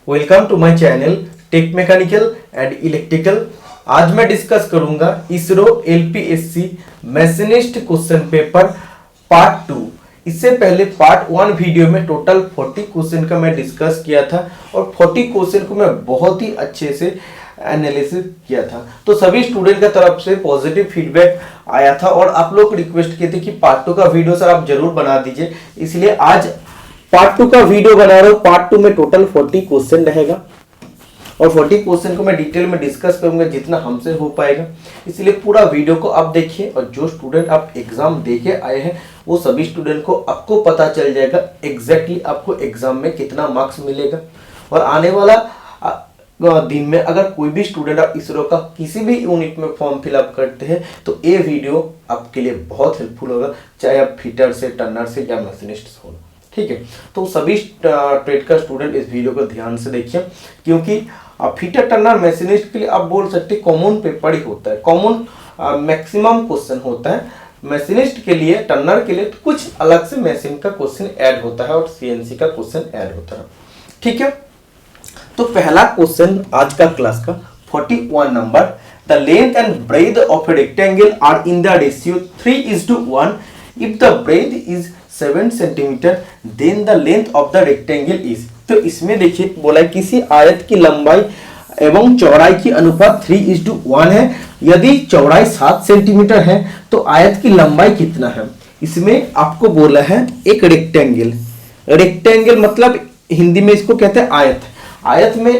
Welcome to my channel tech mechanical and electrical. आज मैं discuss करूंगा ISRO LPSC machinist question paper part 2। इससे पहले पार्ट 1 वीडियो में टोटल 40 क्वेश्चन का मैं डिस्कस किया था और 40 क्वेश्चन को मैं बहुत ही अच्छे से एनालिसिस किया था। तो सभी स्टूडेंट का तरफ से पॉजिटिव फीडबैक आया था और आप लोग रिक्वेस्ट किए थे कि पार्ट 2 का वीडियो सर आप जरूर बना दीजिए, इसलिए आज पार्ट 2 का वीडियो बना रहा हूं। पार्ट 2 में टोटल 40 क्वेश्चन रहेगा और 40 क्वेश्चन को मैं डिटेल में डिस्कस करूंगा जितना हमसे हो पाएगा, इसलिए पूरा वीडियो को आप देखिए। और जो स्टूडेंट आप एग्जाम देके आए हैं वो सभी स्टूडेंट को आपको पता चल जाएगा एग्जैक्टली आपको एग्जाम में कितना मार्क्स मिलेगा। और आने वाला दिन में अगर कोई भी स्टूडेंट आप इसरो का किसी भी यूनिट में फॉर्म फिलअप करते हैं तो ये वीडियो आपके लिए बहुत हेल्पफुल होगा, चाहे आप फिटर से, टर्नर से या मैशिनिस्ट से हो। ठीक है, तो सभी ट्रेड का स्टूडेंट इस वीडियो को ध्यान से देखिए, क्योंकि फिटर, टर्नर, मैशिनिस्ट के लिए आप बोल सकते हैं कॉमन पेपर ही होता है, कॉमन मैक्सिमम क्वेश्चन होता है। मैशिनिस्ट के लिए, टर्नर के लिए तो कुछ अलग से मशीन का क्वेश्चन ऐड होता है और सीएनसी का क्वेश्चन ऐड होता है। ठीक है, तो पहला क्वेश्चन आज का क्लास का 41 नंबर, the length and breadth of a rectangle are in the ratio 3:1 if the breadth is 7 centimetre then the length of the rectangle is. तो इसमें देखिए बोला है किसी आयत की लंबाई एवं चौड़ाई की अनुपात 3:1 है। यदि चौड़ाई 7 सेंटीमीटर है तो आयत की लंबाई कितना है। इसमें आपको बोला है एक रेक्टेंगल, रेक्टेंगल मतलब हिंदी में इसको कहते हैं आयत। आयत में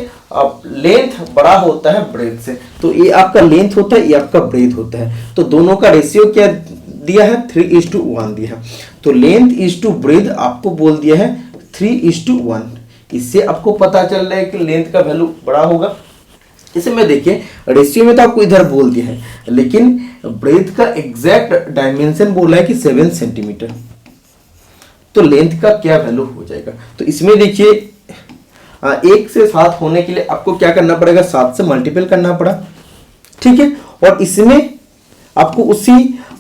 लेंथ बड़ा होता है ब्रेथ से, तो ये आपका लेंथ होता है, ये आपका ब्रेथ होता है। तो दोनों का रेशियो क्या दिया है, 3:1 दिया है। तो लेंथ इज टू ब्रेथ आपको बोल दिया है 3:1। इससे आपको पता चल रहा है कि लेंथ का वैल्यू बड़ा होगा। इसे में देखिए रेशियो में तो आपको इधर बोल दिया है, लेकिन ब्रेथ का एग्जैक्ट डायमेंशन बोला है कि 7 सेंटीमीटर। तो लेंथ का क्या वैल्यू हो जाएगा, तो इसमें देखिए 1 से 7 होने के लिए आपको क्या करना पड़ेगा, 7 से मल्टीपल करना पड़ा। ठीक है, और इसमें आपको उसी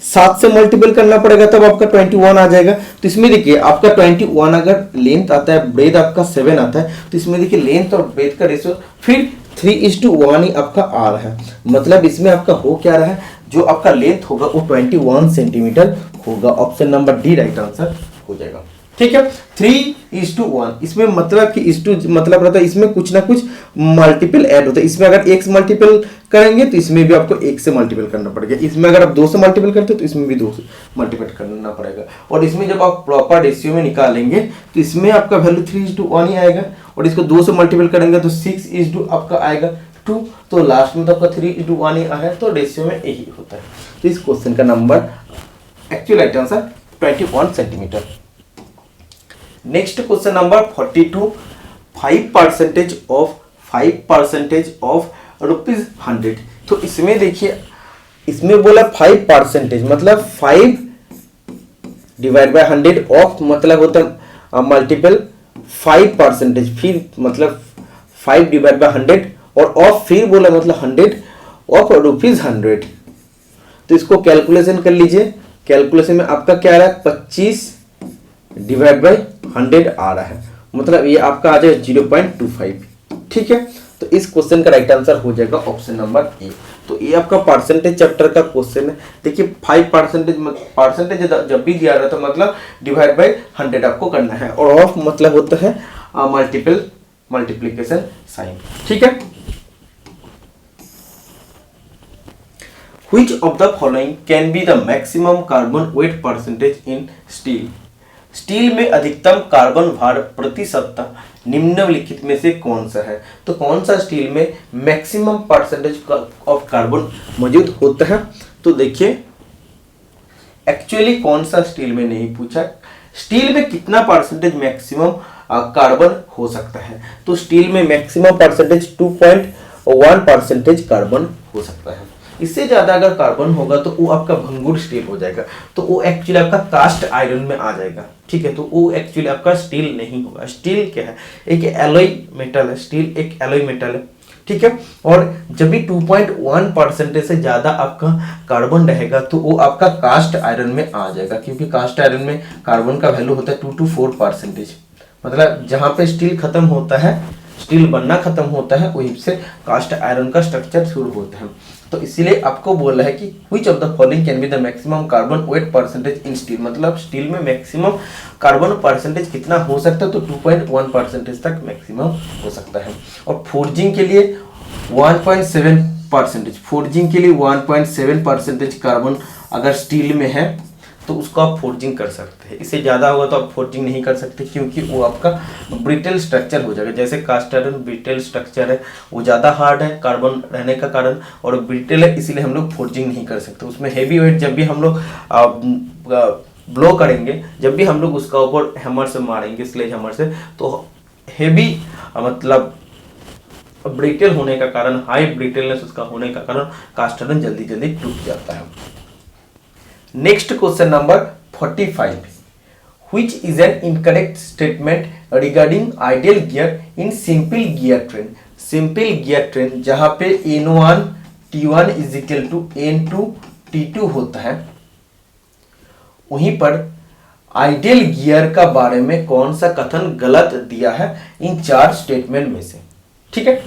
7 से मल्टीपल करना पड़ेगा, तब आपका 21 आ जाएगा। तो इसमें देखिए आपका 21 अगर लेंथ आता है, ब्रेथ आपका 7 आता है, तो इसमें देखिए लेंथ और ब्रेथ का रेशियो फिर 3:1 ही आपका आ रहा है। मतलब इसमें आपका हो क्या रहा है, जो आपका लेंथ होगा वो 21 सेंटीमीटर होगा। Option number D right answer हो जाएगा। ठीक है, 3:1 इसमें मतलब कि इस टू मतलब रहता है इसमें कुछ ना कुछ मल्टीपल ऐड होता है। इसमें अगर 1 से मल्टीपल करेंगे तो इसमें भी आपको 1 से मल्टीपल करना पड़ेगा। इसमें अगर आप 2 से मल्टीपल करते हो तो इसमें भी 2 से मल्टीपल करना पड़ेगा। और इसमें जब आप प्रॉपर रेशियो में निकालेंगे तो इसमें आपका वैल्यू 3:1 ही आएगा, और इसको 2 से मल्टीपल करेंगे तो 6 आपका आएगा 2। तो लास्ट में तो आपका 3:1 ही आया, तो रेशियो में यही होता है। तो इस क्वेश्चन का number actual right answer 21 centimetre. Next question number 42, 5% of ₹100। तो इसमें देखिए इसमें बोला 5% मतलब 5 डिवाइड बाय 100 ऑफ मतलब होता है मल्टीपल 5%, फिर मतलब 5 डिवाइड बाय 100 और ऑफ फिर बोला मतलब 100 ऑफ ₹100। तो इसको कैलकुलेशन कर लीजिए। कैलकुलेशन में आपका क्या आ रहा है, 25 डिवाइड बाय 100 आ रहा है, मतलब ये आपका आ जाएगा 0.25। ठीक है, तो इस क्वेश्चन का राइट आंसर हो जाएगा ऑप्शन नंबर ए। तो ये आपका परसेंटेज चैप्टर का क्वेश्चन है। देखिए 5% जब भी दिया रहा था मतलब डिवाइड बाय 100 आपको करना है, और ऑफ मतलब होता है मल्टीप्लिकेशन साइन। ठीक है, Which of the following can be the maximum carbon weight percentage in steel? Steel में अधिकतम कार्बन भार प्रतिशतता निम्नलिखित में से कौन सा है। तो कौन सा स्टील में मैक्सिमम परसेंटेज ऑफ कार्बन मौजूद होता है। तो देखिए एक्चुअली कौन सा स्टील में नहीं पूछा, स्टील में कितना परसेंटेज मैक्सिमम कार्बन हो सकता है। तो स्टील में मैक्सिमम परसेंटेज 2.1% कार्बन हो सकता है। इससे ज्यादा अगर कार्बन होगा तो वो आपका भंगुर स्टील हो जाएगा, तो वो एक्चुअली आपका कास्ट आयरन में आ जाएगा। ठीक है, तो वो एक्चुअली आपका स्टील नहीं होगा। स्टील क्या है, एक एलॉय मेटल है, स्टील एक एलॉय मेटल है। ठीक है, और जब भी 2.1% से ज्यादा आपका कार्बन रहेगा तो वो आपका कास्ट आयरन में आ जाएगा, क्योंकि कास्ट आयरन में कार्बन का वैल्यू होता है 2 to 4%। मतलब जहां पे स्टील खत्म होता है स्टील बनना खत्म होता है वहीं से कास्ट आयरन का स्ट्रक्चर शुरू होता है। तो इसीलिए आपको बोला है कि which of the following can be the maximum carbon wait percentage in steel, मतलब स्टील में मैक्सिमम कार्बन परसेंटेज कितना हो सकता है, तो 2.1% तक मैक्सिमम हो सकता है। और फोर्जिंग के लिए 1.7%, फोर्जिंग के लिए 1.7% कार्बन अगर स्टील में है तो उसको आप फोर्जिंग कर सकते हैं। इससे ज़्यादा होगा तो आप फोर्जिंग नहीं कर सकते, क्योंकि वो आपका ब्रिटल स्ट्रक्चर हो जाएगा। जैसे कास्ट आयरन ब्रिटल स्ट्रक्चर है, वो ज़्यादा हार्ड है कार्बन रहने का कारण, और ब्रिटल है इसीलिए हम लोग फोर्जिंग नहीं कर सकते। उसमें हैवी वेट जब भी हम लोग ब्लो करेंगे, जब भी हम लोग उसका ऊपर हैमर से मारेंगे, स्लेज हैमर से, तो हैवी मतलब ब्रिटल होने का कारण, हाई ब्रिटलनेस उसका होने का कारण कास्ट आयरन जल्दी जल्दी टूट जाता है। Next question number 45, which is an incorrect statement regarding ideal gear in simple gear train। Simple gear train जहां पे N1 T1 is equal to N2 T2 होता है, वहीं पर आइडियल गियर का बारे में कौन सा कथन गलत दिया है इन 4 स्टेटमेंट में से। ठीक है,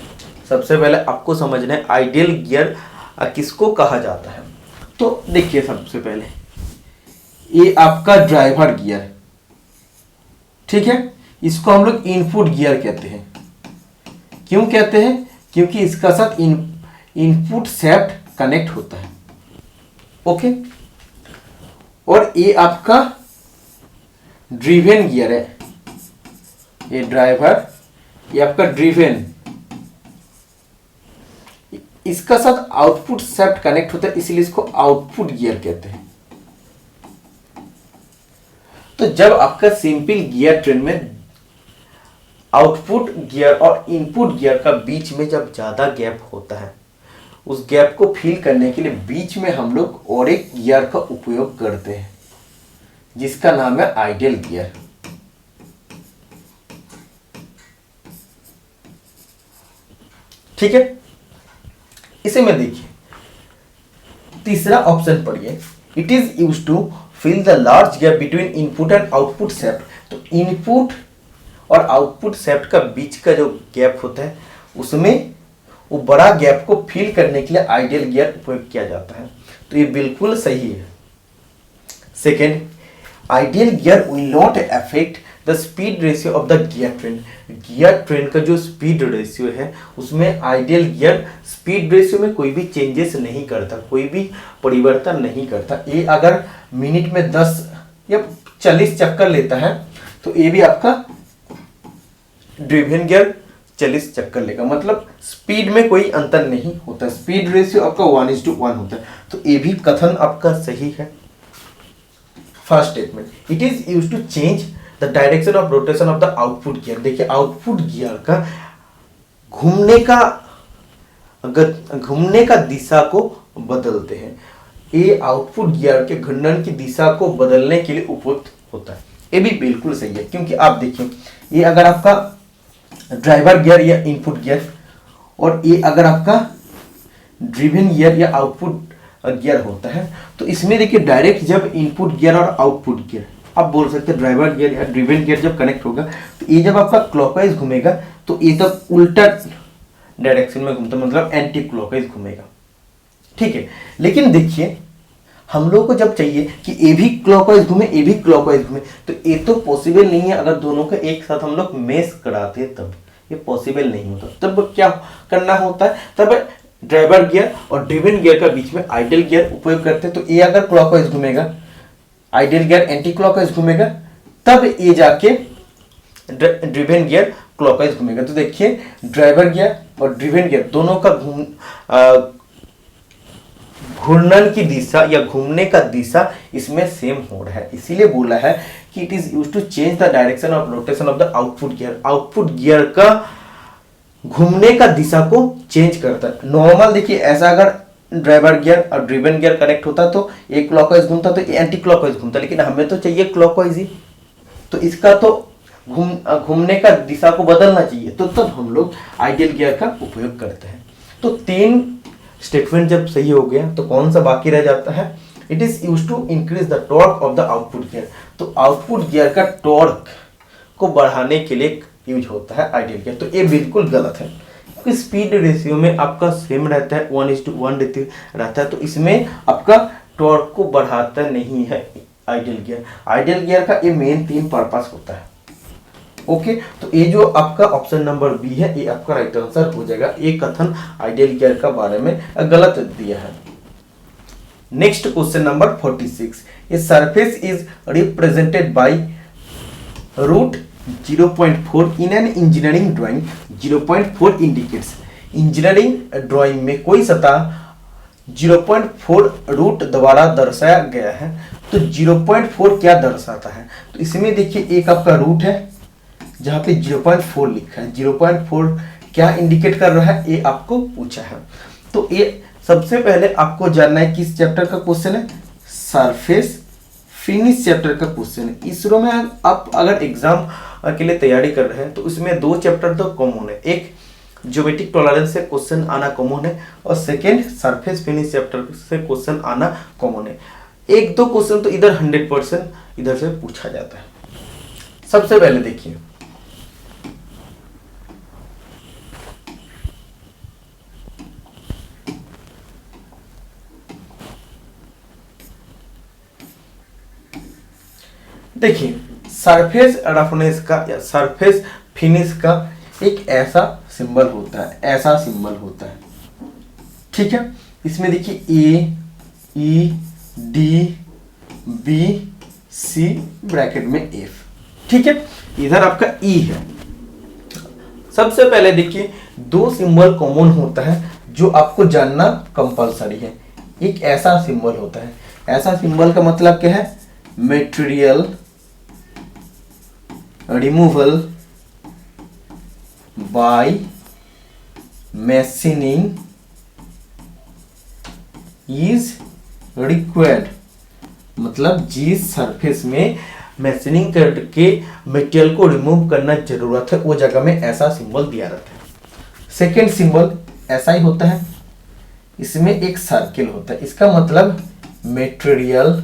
सबसे पहले आपको समझना है आइडियल गियर किसको कहा जाता है। तो देखिए, सबसे पहले ये आपका ड्राइवर गियर, ठीक है, इसको हम लोग इनपुट गियर कहते हैं। क्यों कहते हैं? क्योंकि इसका साथ इनपुट शाफ्ट कनेक्ट होता है। ओके, और ये आपका ड्रिवेन गियर है, ये ड्राइवर, ये आपका ड्रिवेन, इसका साथ आउटपुट शाफ्ट कनेक्ट होता है, इसलिए इसको आउटपुट गियर कहते हैं। तो जब आपका सिंपल गियर ट्रेन में आउटपुट गियर और इनपुट गियर का बीच में जब ज्यादा गैप होता है, उस गैप को फिल करने के लिए बीच में हम लोग और एक गियर का उपयोग करते हैं, जिसका नाम है आइडियल गियर। ठीक है, इसे में देखिए, तीसरा ऑप्शन पढ़िए, it is used to fill the large gap between input and output shaft. तो इनपुट और आउटपुट शाफ्ट का बीच का जो गैप होता है, उसमें वो बड़ा गैप को फिल करने के लिए आइडियल गियर उपयोग किया जाता है। तो ये बिल्कुल सही है। Second, ideal gear will not affect the speed ratio of the gear train. Gear train का जो स्पीड रेशियो है, उसमें आइडियल गियर स्पीड रेशियो में कोई भी चेंजेस नहीं करता, कोई भी परिवर्तन नहीं करता। ये अगर मिनट में 10 या 40 चक्कर लेता है, तो ये भी आपका ड्रिवेन गियर 40 चक्कर लेगा, मतलब स्पीड में कोई अंतर नहीं होता। स्पीड रेशियो आपका 1:1 होता है। तो ये भी कथन आपका सही है। First statement, it is used to change the direction of rotation of the output gear. देखिए, आउटपुट गियर का घूमने का दिशा को बदलते हैं। ये आउटपुट गियर के घूर्णन की दिशा को बदलने के लिए उपयुक्त होता है। ये भी बिल्कुल सही है, क्योंकि आप देखिए, ये अगर आपका ड्राइवर गियर या इनपुट गियर, और ये अगर आपका ड्रिवेन गियर या आउटपुट गियर होता है, तो इसमें देखिए डायरेक्ट जब इनपुट गियर और आउटपुट गियर, आप बोल सकते हैं ड्राइवर गियर या ड्रिवेन गियर जब कनेक्ट होगा, तो ये जब आपका क्लॉकवाइज घूमेगा, तो ये तब उल्टा डायरेक्शन में घूमता, मतलब एंटी क्लॉकवाइज घूमेगा। ठीक है, लेकिन देखिए, हम लोग को जब चाहिए कि ये भी क्लॉकवाइज घूमे, ये भी क्लॉकवाइज घूमे, तो ये तो पॉसिबल नहीं है। अगर दोनों को एक साथ हम लोग मेश कराते हैं, तब ये पॉसिबल नहीं होता। तब क्या करना होता है? तब ड्राइवर गियर और ड्रिवेन गियर का बीच में आइडियल गियर उपयोग करते हैं। तो ये अगर क्लॉकवाइज घूमेगा, आइडियल गियर एंटी क्लॉकवाइज घूमेगा, तब ये जाके ड्रिवेन गियर क्लॉकवाइज घूमेगा। तो देखिए, ड्राइवर गियर और ड्रिवेन गियर दोनों का घूर्णन की दिशा या घूमने का दिशा इसमें सेम हो रहा है। इसीलिए बोला है कि it is used to change the direction of rotation of the output gear. Output gear का घूमने का दिशा को चेंज करता है। नॉर्मल देखिए, ऐसा अगर ड्राइवर गियर और ड्रिवेन गियर कनेक्ट होता तो एक क्लॉकवाइज घूमता, तो एंटी क्लॉकवाइज घूमता, लेकिन हमें तो चाहिए क्लॉकवाइज ही। तो इसका तो घूमने का दिशा को बदलना चाहिए, तो तब हम लोग आइडियल गियर का उपयोग करते हैं। तो 3 स्टेटमेंट जब सही हो गया, तो कौन सा बाकी रह जाता है? It is used to increase the torque of the output gear. तो आउटपुट गियर का टॉर्क को बढ़ाने के लिए यूज होता है आइडियल गियर। तो ये बिल्कुल गलत है, क्योंकि स्पीड रेशियो में आपका सेम रहता है, 1:1 रहता है, तो इसमें आपका टॉर्क को बढ़ाता नहीं है आइडियल गियर। आइडियल गियर का ये मेन 3 पर्पस होता है। ओके, तो ये जो आपका ऑप्शन नंबर बी है ये आपका राइट आंसर हो जाएगा। ये कथन आइडियल गियर का बारे में गलत दिया है। Next question number 46, a surface is represented by root 0.4 in an engineering drawing. 0.4 indicates, engineering drawing में कोई सतह 0.4 रूट द्वारा दर्शाया गया है। तो 0.4 क्या दर्शाता है? तो इसमें देखिए एक आपका रूट है जहां पे 0.4 लिखा है। 0.4 क्या इंडिकेट कर रहा है ये आपको पूछा है। तो ये सबसे पहले आपको जानना है किस चैप्टर का क्वेश्चन है, सरफेस फिनिश चैप्टर का क्वेश्चन है। इसरो में आप अगर एग्जाम के लिए तैयारी कर रहे हैं तो उसमें 2 चैप्टर तो कॉमन है, एक ज्योमेट्रिक टॉलरेंस से क्वेश्चन आना कॉमन है और सेकेंड सरफेस फिनिश चैप्टर से क्वेश्चन आना कॉमन है। 1-2 क्वेश्चन तो इधर 100% इधर से पूछा जाता है। सबसे पहले देखिए, सरफेस रफनेस का या सरफेस फिनिश का एक ऐसा सिंबल होता है, ऐसा सिंबल होता है, ठीक है। इसमें देखिए ए, ई, डी, बी, सी ब्रैकेट में एफ, ठीक है। इधर आपका ई है। सबसे पहले देखिए 2 सिंबल कॉमन होता है जो आपको जानना कंपलसरी है। एक ऐसा सिंबल होता है, ऐसा सिंबल का मतलब क्या है, material removal by machining is required. मतलब जिस सरफेस में मैशिनिंग करके मटेरियल को रिमूव करना जरूरत है वो जगह में ऐसा सिंबल दिया रहता है। सेकेंड सिंबल ऐसा ही होता है, इसमें एक सर्किल होता है। इसका मतलब मटेरियल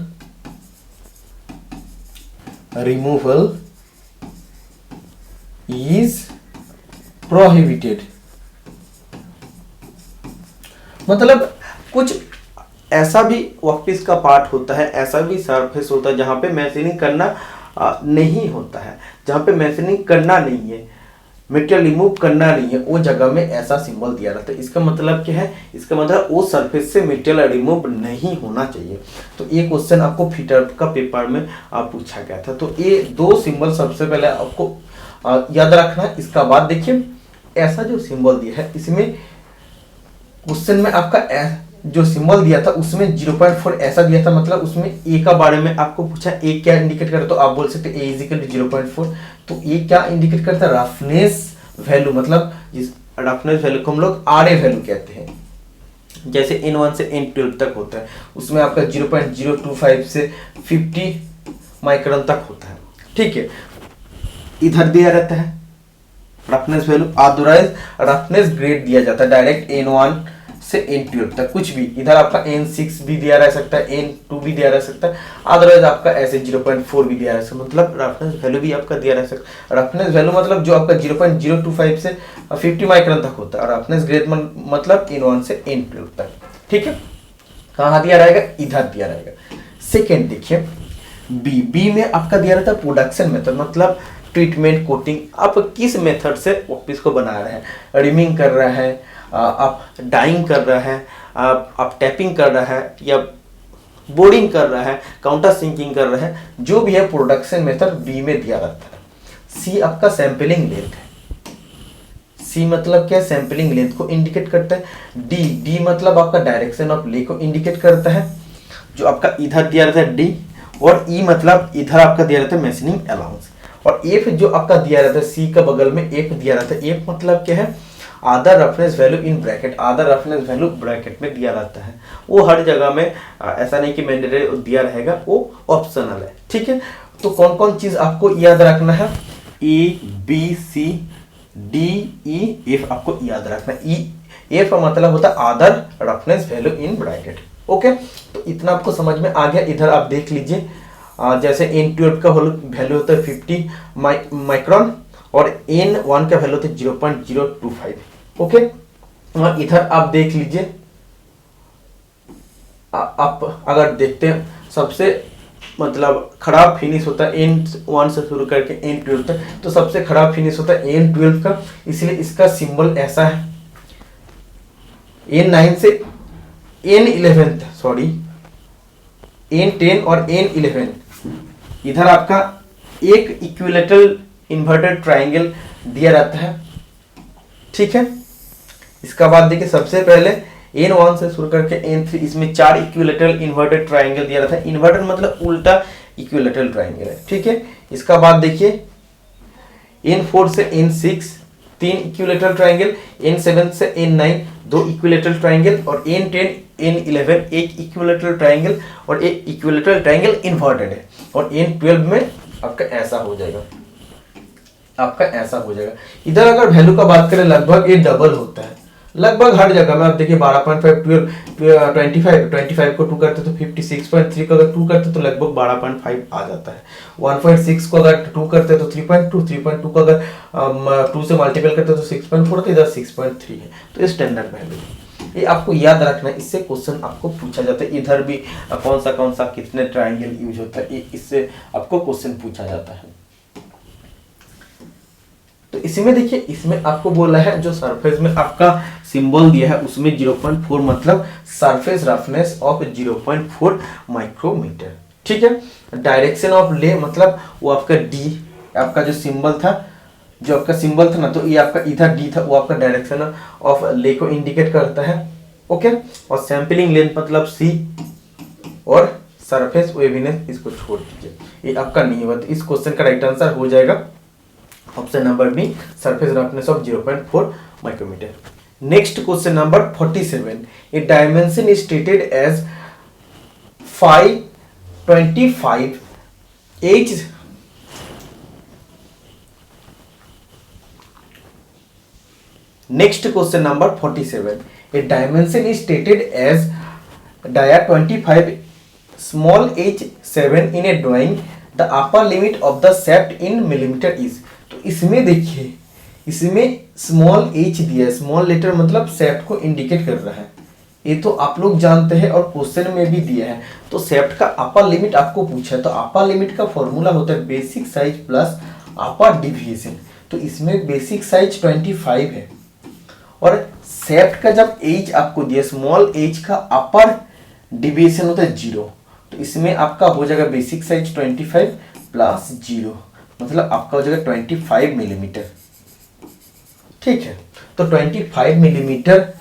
रिमूवल इज प्रोहिबिटेड। मतलब कुछ ऐसा भी वर्कपीस का पार्ट होता है, ऐसा भी सरफेस होता है जहां पे मैशिनिंग करना नहीं होता है, जहां पे मैशिनिंग करना नहीं है, मटेरियल रिमूव करना नहीं है, वो जगह में ऐसा सिंबल दिया रहता है। इसका मतलब क्या है, इसका मतलब वो सरफेस से मटेरियल रिमूव नहीं होना चाहिए। तो ये क्वेश्चन आपको फिटर का पेपर में पूछा गया था। तो ये 2 सिंबल सबसे पहले आपको याद रखना है। इसका बाद देखिए ऐसा जो सिंबल दिया है, इसमें क्वेश्चन में आपका जो सिंबल दिया था उसमें 0.4 ऐसा दिया था, मतलब उसमें ए का बारे में आपको पूछा, ए क्या इंडिकेट करता है, तो आप बोल सकते ए इज इक्वल टू 0.4। तो ये क्या इंडिकेट करता है, रफनेस वैल्यू, मतलब जिस रफनेस वैल्यू को हम लोग आरए वैल्यू कहते हैं। जैसे N1 से N12 तक होता है, उसमें आपका 0.025 से 50 माइक्रोन तक होता है, ठीक है। इधर दिया रहता है roughness value, otherwise roughness grade दिया जाता है डायरेक्ट N1 से N12 तक, कुछ भी। इधर आपका N6 भी दिया रह सकता है, N2 भी दिया रह सकता है, अदरवाइज आपका ऐसे 0.4 भी दिया रह सकता है, मतलब रफनेस वैल्यू भी आपका दिया रह सकता है। रफनेस वैल्यू मतलब जो आपका 0.025 से 50 माइक्रोन तक होता है, और रफनेस ग्रेड मतलब N1 से N12 तक, ठीक है। कहाँ दिया रहेगा, इधर दिया रहेगा। सेकेंड देखिए बी में आपका दिया रहता है प्रोडक्शन मेथड, मतलब ट्रीटमेंट कोटिंग, आप किस मेथड से वर्कपीस को बना रहे हैं, रिमिंग कर रहा है, आप डाइंग कर रहा है, आप टैपिंग कर रहा है, या बोर्डिंग कर रहा है, काउंटर सिंकिंग कर रहा है, जो भी है प्रोडक्शन मेथड बी में दिया रहता है। सी आपका सैंपलिंग लेंथ है, सी मतलब क्या, सैंपलिंग लेंथ को इंडिकेट करता है। डी मतलब आपका डायरेक्शन ऑफ ले को इंडिकेट करता है, जो आपका इधर दिया रहता है डी, और ई मतलब इधर आपका दिया रहता है मैशिनिंग अलाउंस, और एफ जो आपका दिया रहता है सी का बगल में एफ दिया रहता है। एफ मतलब क्या है, आदर रेफरेंस वैल्यू इन ब्रैकेट, आदर रेफरेंस वैल्यू ब्रैकेट में दिया रहता है। वो हर जगह में ऐसा नहीं कि मैंडेटरी दिया रहेगा, वो ऑप्शनल है, ठीक है। तो कौन कौन चीज आपको याद रखना है, A B C D E F आपको याद रखना है। ई एफ का मतलब होता है आदर reference value in bracket, okay. तो इतना आपको समझ में आ गया। इधर आप देख लीजिए, जैसे N12 का वैल्यू होता है 50 माइक्रोन, और N1 का वैल्यू था 0.025। ओके, और इधर आप देख लीजिए, आप अगर देखते हैं सबसे मतलब खराब फिनिश होता है N1 से शुरू करके N12 तक, तो सबसे खराब फिनिश होता है N12 का, इसलिए इसका सिंबल ऐसा है। N9 से N11, सॉरी N10 और N11, इधर आपका एक इक्विलेटरल इन्वर्टेड ट्राइंगल दिया रहता है, ठीक है। इसका बाद देखिए, सबसे पहले N1 से शुरू करके N3, इसमें 4 इक्विलेटरल इन्वर्टेड ट्राइंगल दिया रहता है। इन्वर्टेड मतलब उल्टा इक्विलेटरल ट्राइंगल है, ठीक है। इसका बाद देखिए N4 से N6 3 इक्विलेटरल ट्राइंगल, N7 से N9 2 इक्विलेटरल ट्राइंगल, और N10 N11 एक इक्विलेटरल ट्राइंगल और एक इक्विलेटरल ट्राइंगल इन्वर्टेड है। और N12 में आपका ऐसा हो जाएगा, आपका ऐसा हो जाएगा। इधर अगर वैल्यू का बात करें, लगभग ये डबल होता है, लगभग हर जगह में। आप देखिए 12.5 25 को 2 करते तो 56.3 को अगर 2 करते तो लगभग 12.5 आ जाता है। 1.6 को अगर 2 करते तो 3.2, 3.2 को अगर 2 से मल्टीपल करते तो 6.4, तो इधर 6.3 है। तो ये स्टैंडर्ड वैल्यू, ये आपको याद रखना है, इससे क्वेश्चन आपको पूछा जाता है। इधर भी कौन सा कितने ट्राइंगल यूज होता है, इससे आपको क्वेश्चन पूछा जाता है। तो इसमें देखिए, इसमें आपको बोला है जो सरफेस में आपका सिंबल दिया है उसमें 0.4 मतलब सरफेस रफनेस ऑफ 0.4 माइक्रोमीटर, ठीक है। डायरेक्शन ऑफ ले मतलब वो आपका डी, आपका जो सिंबल था, जो आपका सिंबल था ना, तो ये आपका इधर डी था, वो आपका डायरेक्शन ऑफ ले को इंडिकेट करता है, ओके। और सैंपलिंग लेंथ मतलब सी, और सरफेस वेवीनेस इसको छोड़ दीजिए, ये आपका नहीं हुआ। तो इस क्वेश्चन का राइट आंसर हो जाएगा option number B, surface roughness of 0.4 micrometre. Next question number 47, a dimension is stated as 525 H next question number 47, a dimension is stated as dia 25 small h7 in a drawing, the upper limit of the shaft in millimeter is। तो इसमें देखिए, इसमें small h दिया है, small letter मतलब शेफ्ट को indicate कर रहा है, ये तो आप लोग जानते हैं और क्वेश्चन में भी दिया है। तो शेफ्ट का अपर लिमिट आपको पूछा है, तो अपर लिमिट का फॉर्मूला होता है बेसिक साइज प्लस अपर डिविएशन। तो इसमें बेसिक साइज 25 है, और शेफ्ट का जब h आपको दिया, स्मॉल h का अपर डिविएशन होता है 0, तो इसमें आपका हो जाएगा बेसिक साइज 25 प्लस 0 मतलब आपका हो जाएगा 25 मिलीमीटर, ठीक है। तो 25 मिलीमीटर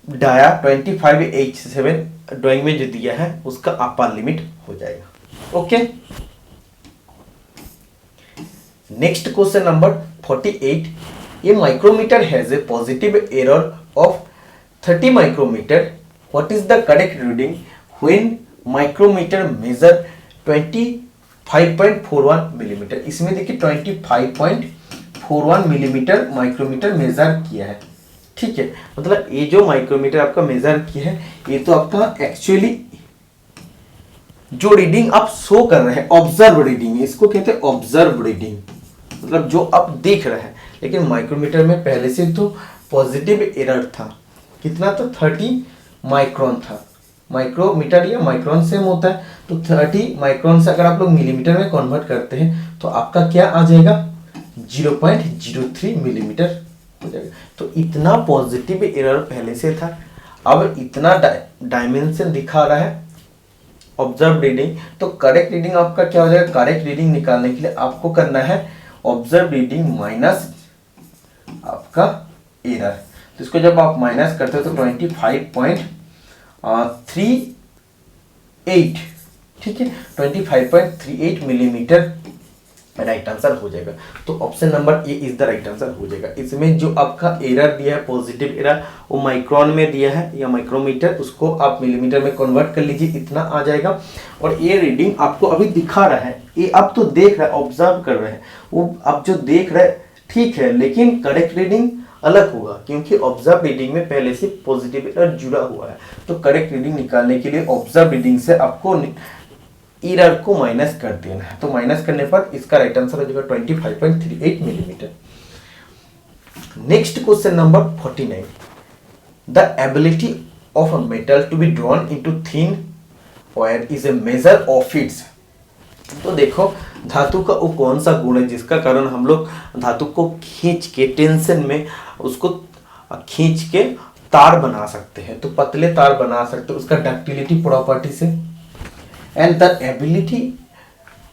डाया 25H7 ड्राइंग में जो दिया है उसका अपर लिमिट हो जाएगा, okay. Next question number 48, a micrometer has a positive error of 30 micrometre, what is the correct reading when micrometer measure 25.41 millimetre. इसमें देखिए 25.41 मिलीमीटर माइक्रोमीटर मेजर किया है, ठीक है। मतलब ये जो माइक्रोमीटर आपका मेजर किया है, ये तो आपका एक्चुअली जो रीडिंग आप शो कर रहे हैं ऑब्जर्व रीडिंग, इसको कहते हैं ऑब्जर्व रीडिंग, मतलब जो आप देख रहे हैं। लेकिन माइक्रोमीटर में पहले से तो पॉजिटिव एरर था, कितना था 30 माइक्रोन था। माइक्रोमीटर या माइक्रोन सेम होता है, तो 30 माइक्रोन से अगर आप लोग मिलीमीटर में कन्वर्ट करते हैं तो आपका क्या आ जाएगा 0.03 मिलीमीटर हो जाएगा। तो इतना पॉजिटिव एरर पहले से था, अब इतना डायमेंशन दिखा रहा है ऑब्जर्व रीडिंग। तो करेक्ट रीडिंग आपका क्या हो जाएगा, करेक्ट रीडिंग निकालने के लिए आपको करना है ऑब्जर्व रीडिंग माइनस आपका एरर। तो इसको जब आप माइनस करते हो तो 25.38, ठीक है, 25.38 मिलीमीटर राइट आंसर हो जाएगा। तो option number A is the right answer हो जाएगा। इसमें जो आपका एरर दिया है पॉजिटिव एरर, वो माइक्रोन में दिया है या माइक्रोमीटर, उसको आप मिलीमीटर में कन्वर्ट कर लीजिए, इतना आ जाएगा। और ये रीडिंग आपको अभी दिखा रहा है, ये आप तो देख रहे हैं, ऑब्जर्व कर रहे हैं, वो आप जो देख रहे हैं ठीक है, लेकिन करेक्ट रीडिंग अलग होगा क्योंकि ऑब्जर्व रीडिंग में पहले से पॉजिटिव एरर जुड़ा हुआ है। तो करेक्ट रीडिंग निकालने के लिए ऑब्जर्व रीडिंग से आपको एरर को माइनस कर देना है। तो माइनस करने पर इसका राइट आंसर हो जाएगा 25.38 millimetre. Next question number 49, the ability of a metal to be drawn into thin wire is a measure of its. तो देखो धातु का वो कौन सा गुण है जिसका कारण हम लोग धातु को खींच के टेंशन में उसको खींच के तार बना सकते हैं, तो पतले तार बना सकते हैं उसका डक्टिलिटी प्रॉपर्टी से। And the ability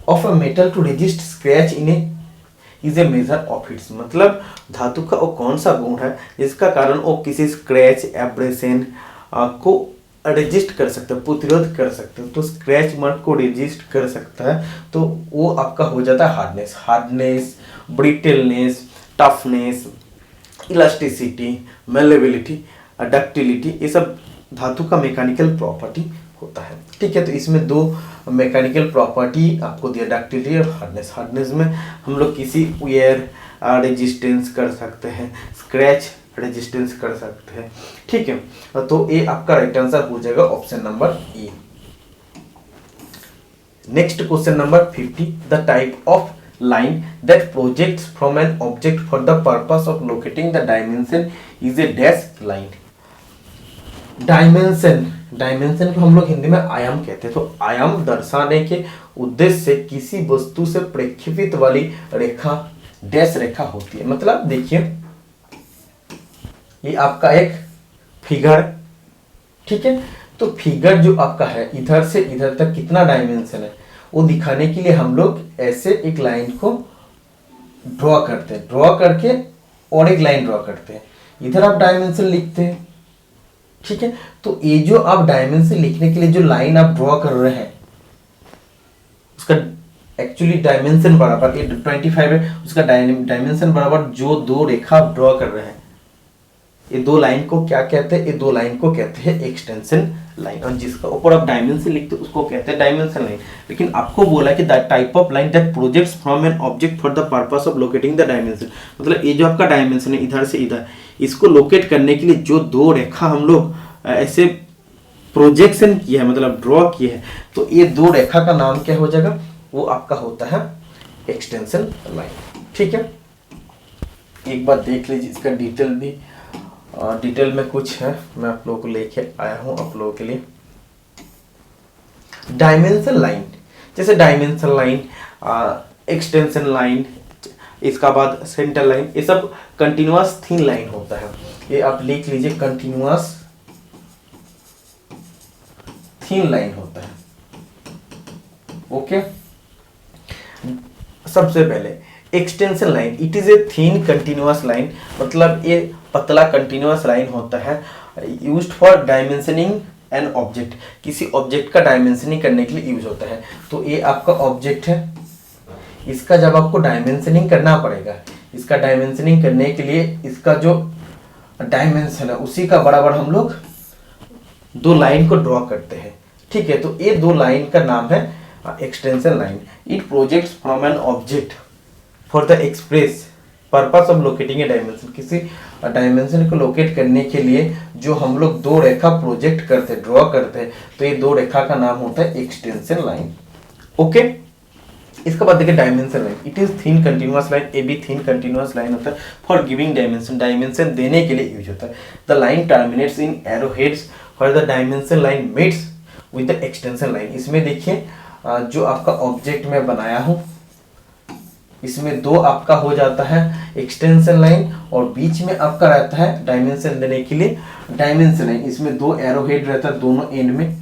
of a metal to resist scratch in a is a measure of its, मतलब धातु का वो कौन सा गुण है जिसका कारण वो किसी स्क्रैच एब्रेशन को रेजिस्ट कर सकते हैं, प्रतिरोध कर सकते हैं। तो स्क्रैच मार्क को रेजिस्ट कर सकता है तो वो आपका हो जाता है hardness. Hardness, brittleness, toughness, elasticity, malleability, ductility, ये सब धातु का मैकेनिकल प्रॉपर्टी होता है। ठीक है, तो इसमें दो मैकेनिकल प्रॉपर्टी आपको दिया, डक्टिलिटी और हार्डनेस। हार्डनेस में हम लोग किसी वेयर रेजिस्टेंस कर सकते हैं, स्क्रैच रेजिस्टेंस कर सकते हैं। ठीक है, तो ये आपका राइट आंसर हो जाएगा option number A. Next question number 50, the type of line that projects from an object for the purpose of locating the dimension is a dash line। Dimension को हम लोग हिंदी में आयाम कहते हैं। तो आयाम दर्शाने के उद्देश्य से किसी वस्तु से प्रक्षेपित वाली रेखा डैश रेखा होती है। मतलब देखिए ये आपका एक फिगर, ठीक है, तो फिगर जो आपका है इधर से इधर तक कितना डायमेंशन है वो दिखाने के लिए हम लोग ऐसे एक लाइन को ड्रॉ करते हैं, ड्रॉ करके और एक लाइन ड्रॉ करते हैं, इधर आप डायमेंशन लिखते हैं। ठीक है, तो ये जो आप डायमेंशन लिखने के लिए जो लाइन आप ड्रॉ कर रहे हैं उसका एक्चुअली डायमेंशन बराबर 25 है, उसका डायमेंशन बराबर जो दो रेखा आप ड्रॉ कर रहे हैं ये दो लाइन को क्या कहते हैं, ये दो लाइन को कहते हैं एक्सटेंशन लाइन, और जिसका ऊपर आप डायमेंशन लिखते हैं उसको कहते हैं डायमेंशन लाइन। लेकिन आपको बोला कि the type of line that projects from an object for the purpose of locating the dimension, मतलब ये जो आपका डायमेंशन है इधर से इधर, इसको लोकेट करने के लिए जो दो रेखा हम लोग ऐसे प्रोजेक्शन किया है, मतलब ड्रॉ किया है, तो ये दो रेखा का नाम क्या हो जाएगा, वो आपका होता है एक्सटेंशन लाइन। ठीक है, एक बार देख लीजिए इसका डिटेल भी, डिटेल में कुछ है मैं आप लोगों को लेके आया हूं आप लोगों के लिए। डायमेंशन लाइन, जैसे डायमेंशन लाइन, एक्सटेंशन लाइन, इसका बाद सेंटर लाइन, ये सब कंटिन्यूअस थिन लाइन होता है। ये आप लिख लीजिए कंटिन्यूअस थिन लाइन होता है। ओके, सबसे पहले extension line, it is a thin continuous line, मतलब ये पतला कंटिन्यूअस लाइन होता है used for dimensioning an object, किसी ऑब्जेक्ट का डायमेंशनिंग करने के लिए यूज होता है। तो ये आपका ऑब्जेक्ट है, इसका जब आपको डायमेंशनिंग करना पड़ेगा, इसका डायमेंशनिंग करने के लिए इसका जो डायमेंशन है उसी का बराबर हम लोग दो लाइन को ड्रॉ करते हैं। ठीक है, तो ये दो लाइन का नाम है extension line. It projects from an object for the express purpose of locating A dimension, किसी डायमेंशन को लोकेट करने के लिए जो हम लोग दो रेखा प्रोजेक्ट करते हैं, ड्रॉ करते हैं, तो ये दो रेखा का नाम होता है एक्सटेंशन लाइन। ओके, इसके बाद देखिए dimension line, it is thin continuous line, a भी थिन कंटिन्यूअस लाइन होता है फॉर गिविंग डायमेंशन, डायमेंशन देने के लिए यूज होता है। The line terminates in arrow heads for the dimension line meets with the extension line. इसमें देखिए जो आपका ऑब्जेक्ट में बनाया हूं इसमें दो आपका हो जाता है एक्सटेंशन लाइन और बीच में आपका रहता है डायमेंशन देने के लिए डायमेंशन लाइन। इसमें दो एरो हेड रहता है दोनों एंड में।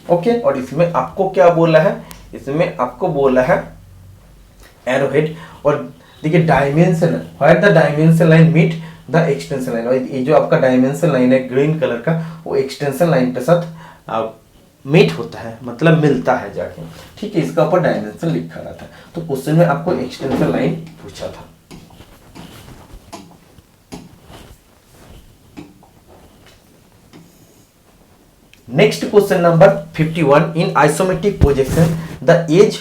ओके, और इसमें आपको क्या बोला है, इसमें आपको बोला है एरो हेड, और देखिए dimension where the dimension line meet the extension line, और ये जो आपका डायमेंशन लाइन है ग्रीन कलर का वो एक्सटेंशन लाइन के साथ मीट होता है, मतलब मिलता है जाके। ठीक है, इसका ऊपर डायमेंशन लिखा रहता है। तो क्वेश्चन में आपको एक्सटेंशन लाइन पूछा था। Next question number 51, in isometric projection the edge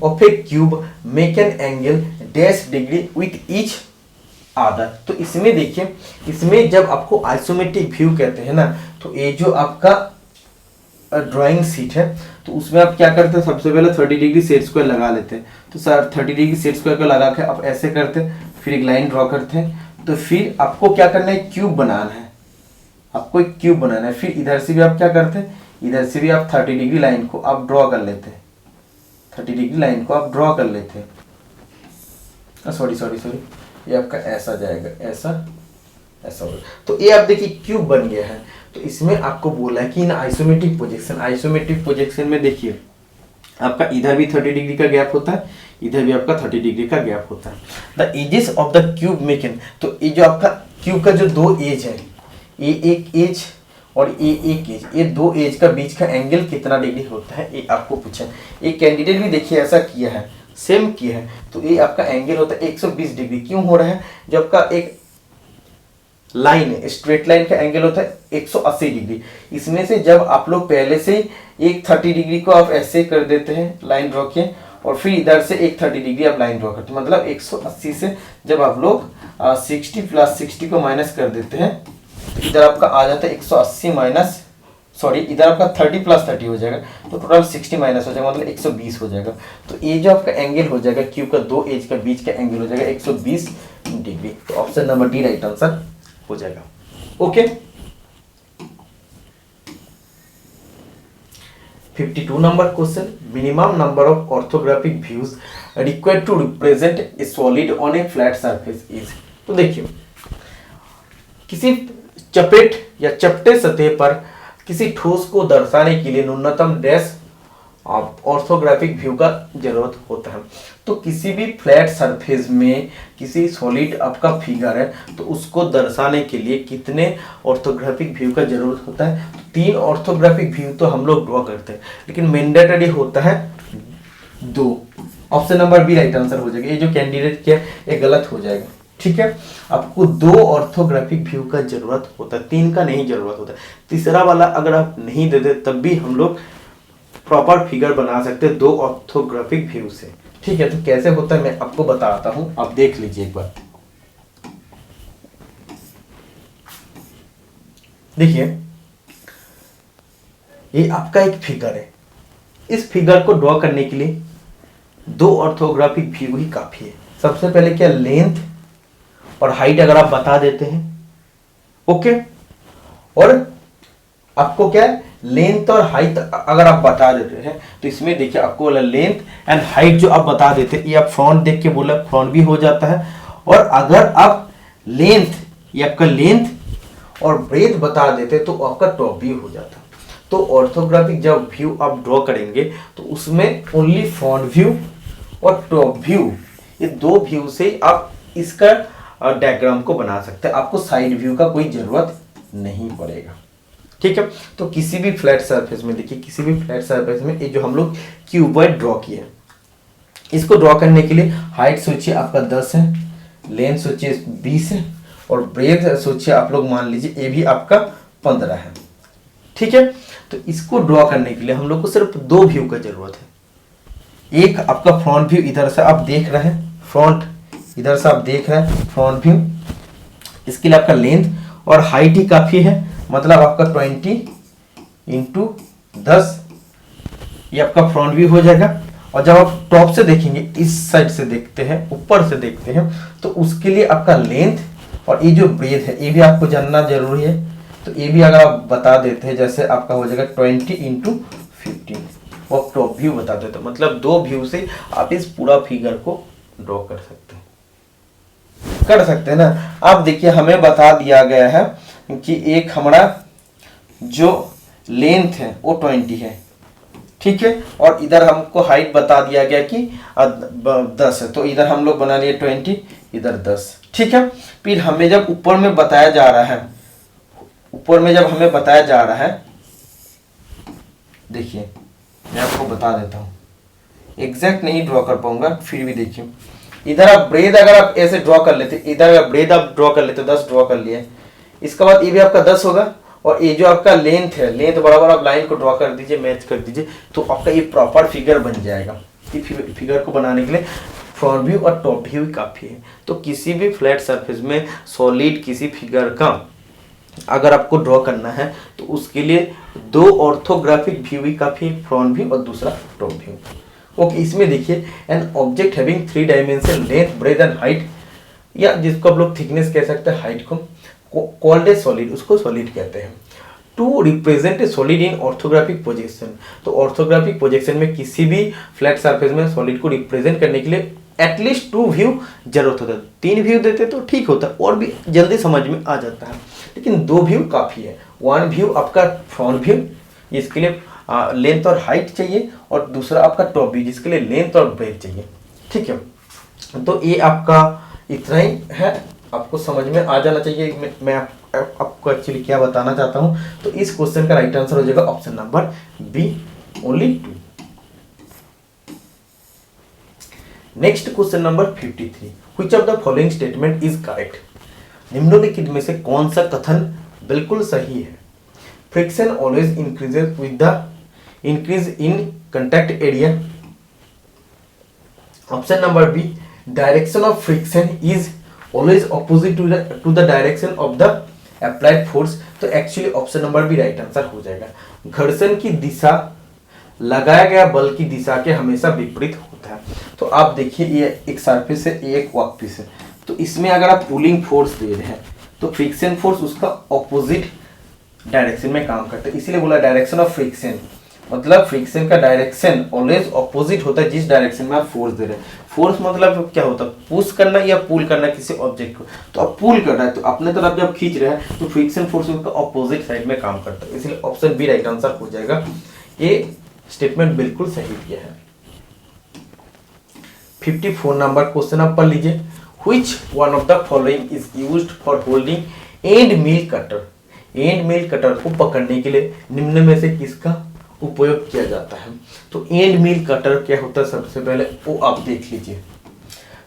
of a cube make an angle dash degree with each other. तो इसमें देखिए, इसमें जब आपको आइसोमेट्रिक व्यू कहते हैं ना, तो ये जो आपका ड्राइंग सीट है, तो उसमें आप क्या करते हैं, सबसे पहले 30 डिग्री सेट स्क्वायर लगा लेते हैं। तो सर 30 डिग्री सेट स्क्वायर को लगा के आप ऐसे करते हैं, फिर एक लाइन ड्रॉ करते हैं। तो फिर आपको क्या करना है, क्यूब बनाना है, आपको एक क्यूब बनाना है। फिर इधर से भी आप क्या करते हैं, इधर से भी आप 30 डिग्री लाइन को आप ड्रॉ कर लेते हैं, 30 डिग्री लाइन को आप ड्रॉ कर लेते हैं। सॉरी, ये आपका ऐसा जाएगा, ऐसा होगा। तो ये आप देखिए क्यूब बन गया है। तो इसमें आपको बोला है कि इन आइसोमेट्रिक प्रोजेक्शन में देखिए आपका इधर भी 30 डिग्री का गैप होता है, इधर भी आपका 30 डिग्री का गैप होता है। The edges of the cube making, तो ये जो आपका क्यूब का जो दो एज है, ये एक एज और ये एक एज, ये दो एज का बीच का एंगल कितना डिग्री होता है, ये आपको पूछा। एक कैंडिडेट भी देखिए ऐसा किया है, सेम किया है। तो ये आपका एंगल होता है 120 डिग्री। क्यों हो रहा है, जो आपका एक लाइन है, स्ट्रेट लाइन का एंगल होता है 180 डिग्री। इसमें से जब आप लोग पहले से एक 30 डिग्री को आप ऐसे कर देते हैं, लाइन ड्रॉ किए, और फिर इधर से एक 30 डिग्री आप लाइन ड्रॉ करते हैं, मतलब 180 से जब आप लोग 60 प्लस 60 को माइनस कर देते हैं, तो इधर आपका आ जाता है 180 माइनस, सॉरी इधर आपका 30 प्लस 30 हो जाएगा, तो टोटल 60 माइनस हो जाएगा, मतलब 120 हो जाएगा। तो ये जो आपका एंगल हो जाएगा क्यूब का दो एज का बीच का एंगल हो जाएगा 120 डिग्री। तो option number D right answer हो जाएगा। Okay, 52 number question, minimum number of orthographic views required to represent a solid on a flat surface is. तो देखिए किसी चपेट या चपटे सतह पर किसी ठोस को दर्शाने के लिए न्यूनतम डैश ऑर्थोग्राफिक व्यू का जरूरत होता है। तो किसी भी फ्लैट सरफेस में किसी सॉलिड आपका फिगर है, तो उसको दर्शाने के लिए कितने ऑर्थोग्राफिक व्यू का जरूरत होता है, तो 3 ऑर्थोग्राफिक व्यू तो हम लोग ड्रॉ करते हैं, लेकिन मैंडेटरी होता है 2। Option number B right answer हो जाएगा। ये जो कैंडिडेट किया ये गलत हो जाएगा, ठीक है। आपको 2 ऑर्थोग्राफिक व्यू का जरूरत होता है, 3 का नहीं जरूरत होता है। तीसरा वाला अगर आप नहीं देते तब भी हम लोग प्रॉपर फिगर बना सकते हैं 2 ऑर्थोग्राफिक व्यू से, ठीक है। तो कैसे होता है मैं आपको बताता हूं, आप देख लीजिए एक बार। देखिए ये आपका एक फिगर है, इस फिगर को ड्रॉ करने के लिए 2 ऑर्थोग्राफिक व्यू ही काफी है। सबसे पहले क्या, लेंथ और हाइट अगर आप बता देते हैं, ओके, और आपको क्या है, लेंथ और हाइट अगर आप बता देते हैं, तो इसमें देखिए आपको बोला लेंथ एंड हाइट जो आप बता देते हैं, ये आप फ्रंट देख के बोला फ्रंट भी हो जाता है। और अगर आप लेंथ, ये आपका लेंथ और ब्रेथ बता देते तो आपका टॉप भी हो जाता। तो ऑर्थोग्राफिक जब व्यू आप ड्रॉ करेंगे तो उसमें ओनली फ्रंट व्यू और टॉप व्यू, ये 2 व्यू से आप इसका डायग्राम को बना सकते हैं, आपको साइड व्यू का कोई जरूरत नहीं पड़ेगा, ठीक है। तो किसी भी फ्लैट सरफेस में देखिए, किसी भी फ्लैट सरफेस में ये जो हम लोग क्यूबॉइड ड्रॉ किए, इसको ड्रॉ करने के लिए हाइट सोचिए आपका 10 है, लेंथ सोचिए 20 है, और ब्रेथ सोचिए आप लोग मान लीजिए ये भी आपका 15 है, ठीक है। तो इसको ड्रॉ करने के लिए हम लोग को सिर्फ 2 व्यू का जरूरत है। एक आपका फ्रंट व्यू, इधर से आप देख रहे हैं फ्रंट, इधर से आप देख रहे हैं फ्रंट व्यू, इसके लिए आपका लेंथ और हाइट ही काफी है, मतलब आपका 20 इंटू 10 ये आपका फ्रंट व्यू हो जाएगा। और जब आप टॉप से देखेंगे, इस साइड से देखते हैं, ऊपर से देखते हैं, तो उसके लिए आपका लेंथ और ये जो ब्रेथ है ये भी आपको जानना जरूरी है। तो ये भी अगर आप बता देते हैं, जैसे आपका हो जाएगा 20 इंटू 15, वो आप टॉप व्यू बता देते हैं, मतलब 2 व्यू से आप इस पूरा फिगर को ड्रॉ कर सकते हैं ना। आप देखिए हमें बता दिया गया है कि एक हमारा जो लेंथ है वो 20 है, ठीक है, और इधर हमको हाइट बता दिया गया कि 10 है, तो इधर हम लोग बना लिए 20, इधर 10, ठीक है। फिर हमें जब ऊपर में बताया जा रहा है, ऊपर में जब हमें बताया जा रहा है, देखिए मैं आपको बता देता हूँ, एग्जैक्ट नहीं ड्रॉ कर पाऊंगा, फिर भी देखिए इधर आप ब्रेथ अगर आप ऐसे ड्रॉ कर लेते, इधर अगर ब्रेथ आप ड्रॉ कर लेते, 10 ड्रॉ कर लिए, इसके बाद ये भी आपका 10 होगा, और ये जो आपका लेंथ है, लेंथ बराबर आप लाइन को ड्रॉ कर दीजिए, मैच कर दीजिए, तो आपका ये प्रॉपर फिगर बन जाएगा। ये फिगर को बनाने के लिए फ्रंट व्यू और टॉप व्यू काफी है। तो किसी भी फ्लैट सरफेस में सॉलिड किसी फिगर का अगर आपको ड्रॉ करना है तो उसके लिए 2 ऑर्थोग्राफिक व्यू भी काफ़ी, फ्रंट व्यू और दूसरा टॉप व्यू। ओके, इसमें देखिए an object having 3 dimension length breadth and height, या जिसको आप लोग थिकनेस कह सकते हैं, हाइट को कॉल्ड ए सॉलिड, उसको सॉलिड कहते हैं। To represent a solid in orthographic projection, तो ऑर्थोग्राफिक प्रोजेक्शन में किसी भी फ्लैट सरफेस में सॉलिड को रिप्रेजेंट करने के लिए एटलीस्ट 2 व्यू जरूरत होता है। 3 व्यू देते तो ठीक होता है और भी जल्दी समझ में आ जाता है, लेकिन 2 व्यू काफ़ी है। 1 व्यू आपका फ्रंट व्यू, इसके लिए लेंथ और हाइट चाहिए, और दूसरा आपका टॉप व्यू जिसके लिए लेंथ और ब्रेथ चाहिए। ठीक है, तो ये आपका इतना ही है, आपको समझ में आ जाना चाहिए मैं आपको एक्चुअली क्या बताना चाहता हूँ। तो इस क्वेश्चन का राइट आंसर हो जाएगा option number B, only 2। Next question number 53, which of the following statement is correct, निम्नलिखित में से कौन सा कथन बिल्कुल सही है। Friction always increases with the increase in contact area. Option number B, direction of friction is always opposite to the direction of the applied force. तो actually option number B right answer हो जाएगा। घर्षण की दिशा लगाया गया बल की दिशा के हमेशा विपरीत होता है। तो आप देखिए ये एक सरफेस है, ये एक वर्कपीस है, तो इसमें अगर आप पुलिंग फोर्स दे रहे हैं तो फ्रिक्शन फोर्स उसका ऑपोजिट डायरेक्शन में काम करता है, इसीलिए बोला डायरेक्शन ऑफ फ्रिक्शन, मतलब फ्रिक्शन का डायरेक्शन ऑलवेज ऑपोजिट होता है जिस डायरेक्शन में आप फोर्स दे रहे हैं। फोर्स मतलब क्या होता है, पुश करना या पुल करना किसी ऑब्जेक्ट को। तो आप पुल कर रहा है तो अपने तरफ जब खींच रहे हैं तो फ्रिक्शन फोर्स उसका ऑपोजिट साइड में काम करता है, इसलिए ऑप्शन बी राइट आंसर हो जाएगा। ये स्टेटमेंट बिल्कुल सही दिया है। 54 नंबर क्वेश्चन आप पढ़ लीजिए, which one of the following is used for holding and mill cutter. And mill cutter को पकड़ने के लिए निम्न में से किसका उपयोग किया जाता है। तो एंड मिल कटर क्या होता है, सबसे पहले वो आप देख लीजिए,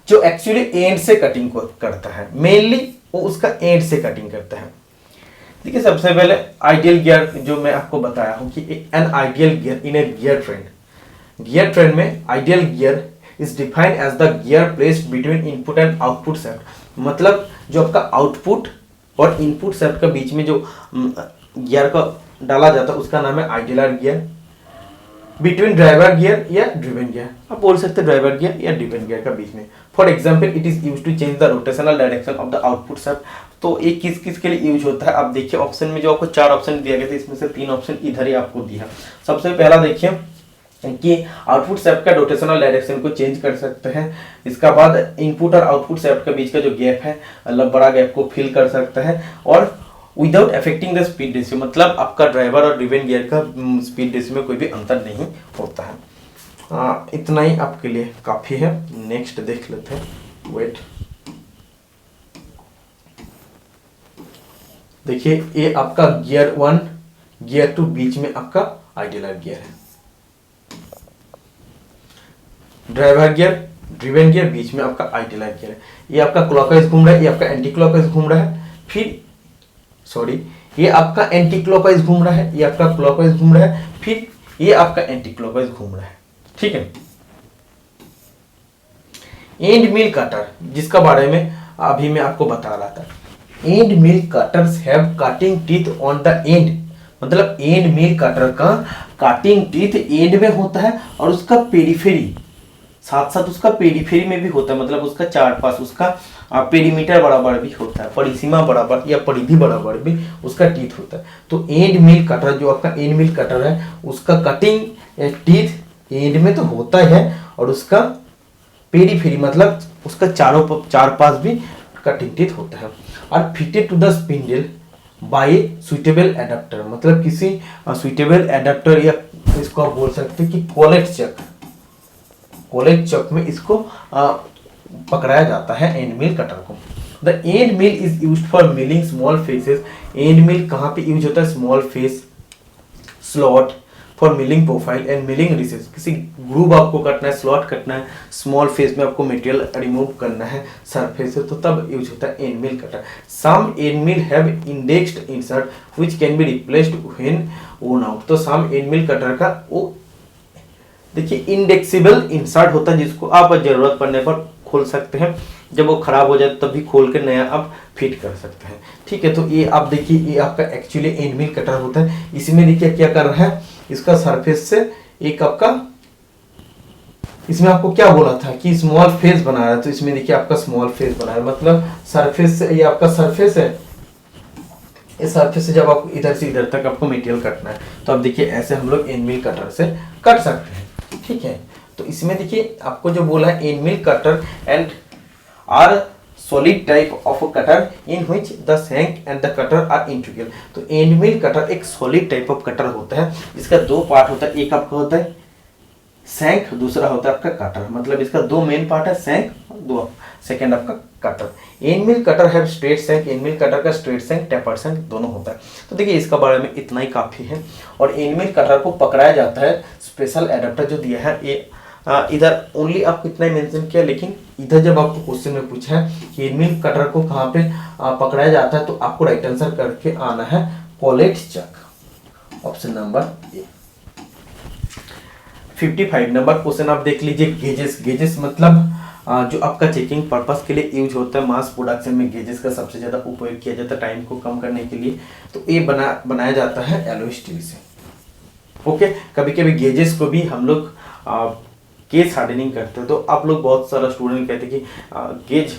जो एक्चुअली एंड से कटिंग को करता है, मेनली वो उसका एंड से कटिंग करता है। देखिए सबसे पहले आइडियल गियर, जो मैं आपको बताया हूं कि an ideal gear in a gear train. Gear train में ideal gear is defined as the gear placed between input and output shaft. मतलब जो आपका आउटपुट और इनपुट शाफ्ट के बीच में जो गियर का डाला जाता है उसका नाम है ideal gear. Between driver gear या ड्रिवन गियर, आप बोल सकते हैं ड्राइवर गियर या ड्रिवन गियर का बीच में। For example it is use to change the rotational direction of the output shaft. तो ये किस किस के लिए यूज होता है, आप देखिए ऑप्शन में जो आपको 4 ऑप्शन दिया गया था इसमें से 3 ऑप्शन इधर ही आपको दिया। सबसे पहला देखिए कि आउटपुट शाफ्ट का रोटेशनल डायरेक्शन को चेंज कर सकते हैं। इसका बाद इनपुट और आउटपुट शाफ्ट के बीच का जो गैप है, मतलब बड़ा गैप को फिल कर सकता है, और without affecting the speed ratio, मतलब आपका ड्राइवर और ड्रिवन गियर का स्पीड रेशियो में कोई भी अंतर नहीं होता है। इतना ही आपके लिए काफी है। नेक्स्ट देख लेते हैं, वेट। देखिए ये आपका गियर 1 गियर 2 बीच में आपका आइडियल गियर है, ड्राइवर गियर ड्रिवन गियर बीच में आपका आइडियल गियर है। ये आपका क्लॉकवाइज घूम रहा है, ये आपका एंटी क्लॉकवाइज घूम रहा है, फिर सॉरी ये आपका एंटी क्लॉकवाइज घूम रहा है, ये आपका क्लॉकवाइज घूम रहा है, फिर ये आपका एंटी क्लॉकवाइज घूम रहा है। ठीक है, एंड मिल कटर जिसका बारे में अभी मैं आपको बता रहा था, and mill cutters have cutting teeth on the end. मतलब एंड मिल कटर का कटिंग टीथ एंड में होता है और उसका पेरिफेरी साथ साथ उसका पेरिफेरी में भी होता है, मतलब उसका चार पास उसका पेरीमीटर बराबर भी होता है, परिसीमा बराबर या परिधि बराबर भी उसका टीथ होता है। तो एंड मिल कटर जो आपका एंड मिल कटर है उसका कटिंग टीथ एंड में तो होता है और उसका पेरीफेरी मतलब उसका चार पास भी कटिंग टीथ होता है। और fitted to the spindle by suitable adapter, मतलब किसी सुइटेबल एडाप्टर या इसको आप बोल सकते हैं कि कॉलेज चक में इसको पकड़ाया जाता है एंड मिल कटर को। The end mill is used for milling small faces. End mill कहाँ पे यूज होता है, small face slot for milling profile and milling recess. किसी ग्रूव आपको कटना है, स्लॉट कटना है, स्मॉल फेस में आपको मटेरियल रिमूव करना है सरफेस से, तो तब यूज होता है end mill cutter. Some end mill have indexed insert which can be replaced when worn out. तो सम एंड मिल कटर का वो देखिए इंडेक्सिबल इंसर्ट होता है जिसको आप जरूरत पड़ने पर खोल सकते हैं, जब वो खराब हो जाए तब भी खोल के नया आप फिट कर सकते हैं। ठीक है, तो ये आप देखिए, ये आपका एक्चुअली एंड मिल कटर होता है। इसमें देखिए क्या कर रहा है, इसका सरफेस से एक आपका, इसमें आपको क्या बोला था कि स्मॉल फेस बना रहा है, तो इसमें देखिए आपका स्मॉल फेस बना है, मतलब सरफेस से, ये आपका सरफेस है, इस सरफेस से जब आपको इधर से इधर तक आपको मटेरियल कटना है तो आप देखिए ऐसे हम लोग एंड मिल कटर से कट सकते हैं। ठीक है, तो इसमें देखिए आपको जो बोला है end mill cutter end are solid type of cutter in which the shank and the cutter are integral. तो एंड मिल कटर एक सॉलिड टाइप ऑफ कटर होता है, इसका दो पार्ट होता है, एक आपका होता है शैंक, दूसरा होता है आपका कटर, मतलब इसका दो मेन पार्ट है, शैंक, दो सेकंड आपका कटर। एंड मिल कटर है straight shank, and mill cutter का स्ट्रेट शैंक टेपर्ड शैंक दोनों होता है। तो देखिए इसका बारे में इतना ही काफी है। और एंड मिल कटर को पकड़ाया जाता है, स्पेशल एडाप्टर जो दिया है ये इधर ओनली आपको इतना ही मेंशन किया, लेकिन इधर जब आपको क्वेश्चन में पूछा है कि एंड मिल कटर को कहाँ पे पकड़ाया जाता है तो आपको राइट आंसर करके आना है collet chuck, option number A. 55 number question आप देख लीजिए, गेजेस। गेजेस मतलब जो आपका चेकिंग पर्पस के लिए यूज होता है, मास प्रोडक्शन में गेजेस का सबसे ज्यादा उपयोग किया जाता है टाइम को कम करने के लिए। तो ये बनाया जाता है एलॉय स्टील से। ओके, कभी कभी गेजेस को भी हम लोग केस हार्डनिंग करते हैं, तो आप लोग बहुत सारा स्टूडेंट कहते हैं कि गेज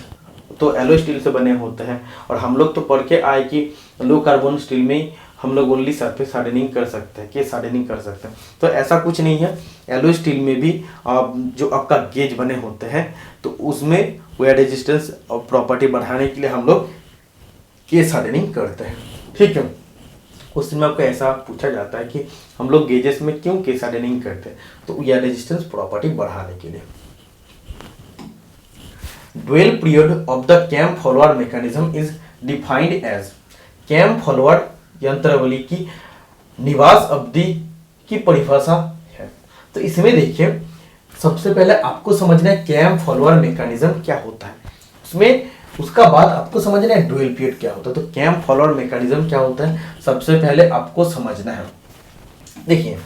तो एलॉय स्टील से बने होते हैं, और हम लोग तो पढ़ के आए कि लो कार्बन स्टील में हम लोग ओनली सरफेस हार्डनिंग कर सकते हैं, केस हार्डनिंग कर सकते हैं। तो ऐसा कुछ नहीं है, एलॉय स्टील में भी जो आपका गेज बने होते हैं तो उसमें वेयर रेजिस्टेंस और प्रॉपर्टी बढ़ाने के लिए हम लोग केस हार्डनिंग करते हैं। ठीक है, क्वेश्चन में आपको ऐसा पूछा जाता है कि हम लोग गेजेस में क्यों केस हार्डनिंग करते हैं, तो वेयर रेजिस्टेंस प्रॉपर्टी बढ़ाने के लिए। Dwell period of the cam follower mechanism is defined as. Cam follower यंत्रावली की निवास अवधि की परिभाषा है। तो इसमें देखिए सबसे पहले आपको समझना है कैम फॉलोअर मैकेनिज्म क्या होता है, उसमें उसका बाद आपको समझना है ड्यूअल पीरियड क्या होता है। तो कैम फॉलोअर मैकेनिज्म क्या होता है सबसे पहले आपको समझना है। देखिए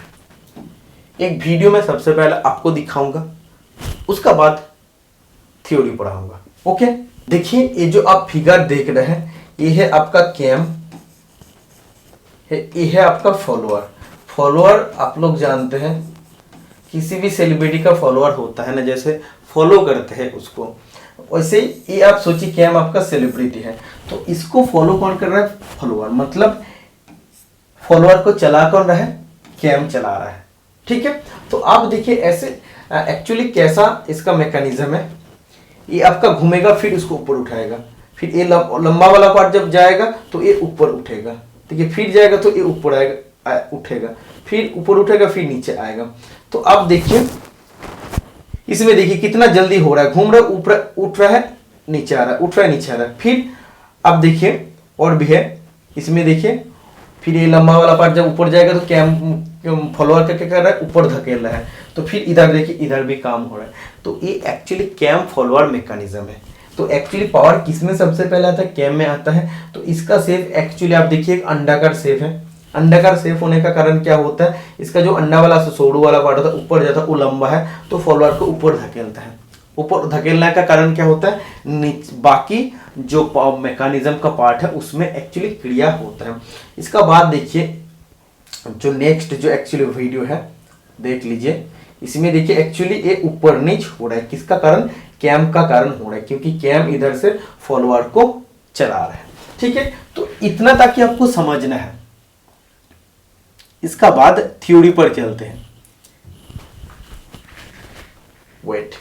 एक वीडियो में सबसे पहले आपको दिखाऊंगा, उसका बाद थ्योरी पढ़ाऊंगा। ओके, देखिए ये जो आप फिगर देख रहे हैं ये है आपका कैम, ये है आपका फॉलोअर। फॉलोअर आप लोग जानते हैं किसी भी सेलिब्रिटी का फॉलोअर होता है ना, जैसे फॉलो करते हैं उसको, वैसे ये आप सोचिए कैम आपका सेलिब्रिटी है, तो इसको फॉलो कौन कर रहा है, फॉलोअर। मतलब फॉलोअर को चला कौन रहा है, कैम चला रहा है। ठीक है, तो आप देखिए ऐसे एक्चुअली कैसा इसका मैकेनिज्म है, ये आपका घूमेगा फिर इसको ऊपर उठाएगा, फिर ये लंबा वाला पार्ट जब जाएगा तो ये ऊपर उठेगा, ठीक है, फिर जाएगा तो ये ऊपर आएगा, उठेगा, फिर ऊपर उठेगा, फिर नीचे आएगा। तो आप देखिए इसमें देखिए कितना जल्दी हो रहा है, घूम रहा है, ऊपर उठ रहा है, नीचे आ रहा है, उठ रहा है, नीचे आ रहा है। फिर आप देखिए और भी है इसमें, देखिए फिर ये लंबा वाला पार्ट जब ऊपर जाएगा तो कैम फॉलोअर का क्या कर रहा है, ऊपर धकेल रहा है, तो फिर इधर देखिए इधर भी काम हो रहा है। तो ये एक्चुअली कैम फॉलोअर मैकेनिज्म है। तो एक्चुअली पावर किसमें सबसे पहले आता है, कैम में आता है। तो इसका शेप एक्चुअली आप देखिए एक अंडाकार शेप है। अंडाकार शेप होने का कारण क्या होता है, इसका जो अंडा वाला सोडू वाला पार्ट होता है ऊपर जाता है, वो लंबा है तो फॉलोअर को ऊपर धकेलता है। ऊपर धकेलने का कारण क्या होता है, बाकी जो मैकेनिज्म का पार्ट है उसमें एक्चुअली क्रिया होता है। इसका बाद देखिए जो नेक्स्ट जो एक्चुअली वीडियो है देख लीजिए, इसमें देखिए एक्चुअली ये ऊपर नीच हो रहा है, किसका कारण, कैम का कारण हो रहा है, क्योंकि कैम इधर से फॉलोअर को चला रहा है। ठीक है, तो इतना ताकि आपको समझना है। इसका बाद थ्योरी पर चलते हैं। वेट,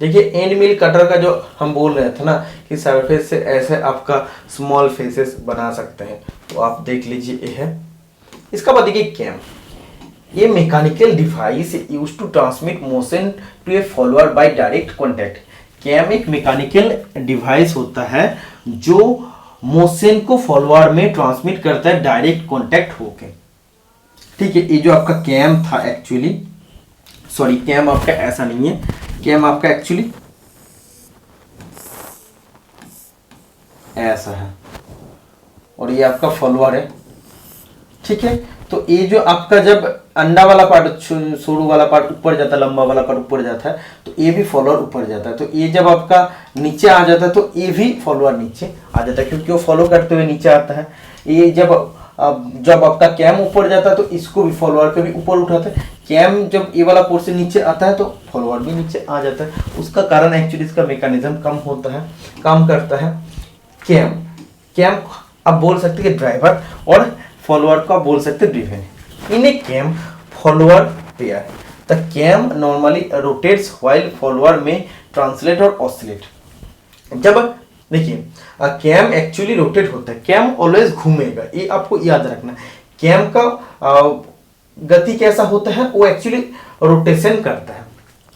देखिए एंड मिल कटर का जो हम बोल रहे थे ना कि सरफेस से ऐसे आपका स्मॉल फेसेस बना सकते हैं, तो आप देख लीजिए ये है। इसका बाद देखिए कैम, ये mechanical device used to transmit motion to a follower by direct contact. Cam एक मैकेनिकल डिवाइस होता है जो मोशन को फॉलोअर में ट्रांसमिट करता है डायरेक्ट कांटेक्ट होके। ठीक है, ये जो आपका कैम था एक्चुअली, सॉरी कैम आपका ऐसा नहीं है, कैम आपका एक्चुअली ऐसा है और ये आपका फॉलोअर है, ठीक है। तो ये जो आपका जब अंडा वाला पार्ट, शुरू वाला पार्ट ऊपर जाता है, लंबा वाला पार्ट ऊपर जाता है, तो ये भी फॉलोअर ऊपर जाता है। तो ये जब आपका नीचे आ जाता है तो ये भी फॉलोअर नीचे आ जाता है, क्योंकि वो फॉलो करते हुए नीचे आता है। ये जब आपका कैम ऊपर जाता है तो इसको भी, फॉलोअर को भी ऊपर उठाता है। कैम जब ये वाला पोर्शन नीचे आता है तो फॉलोअर भी नीचे आ जाता है। उसका कारण एक्चुअली इसका मैकेनिज्म काम करता है। कैम आप बोल सकते हैं ड्राइवर, और फॉलोअर को आप बोल सकते हैं driven. In a cam follower pair the cam normally rotates while follower में ट्रांसलेट और ऑसिलेट। जब देखिए कैम एक्चुअली रोटेट होता है, कैम ऑलवेज घूमेगा, ये आपको याद रखना। कैम का गति कैसा होता है, वो एक्चुअली रोटेशन करता है,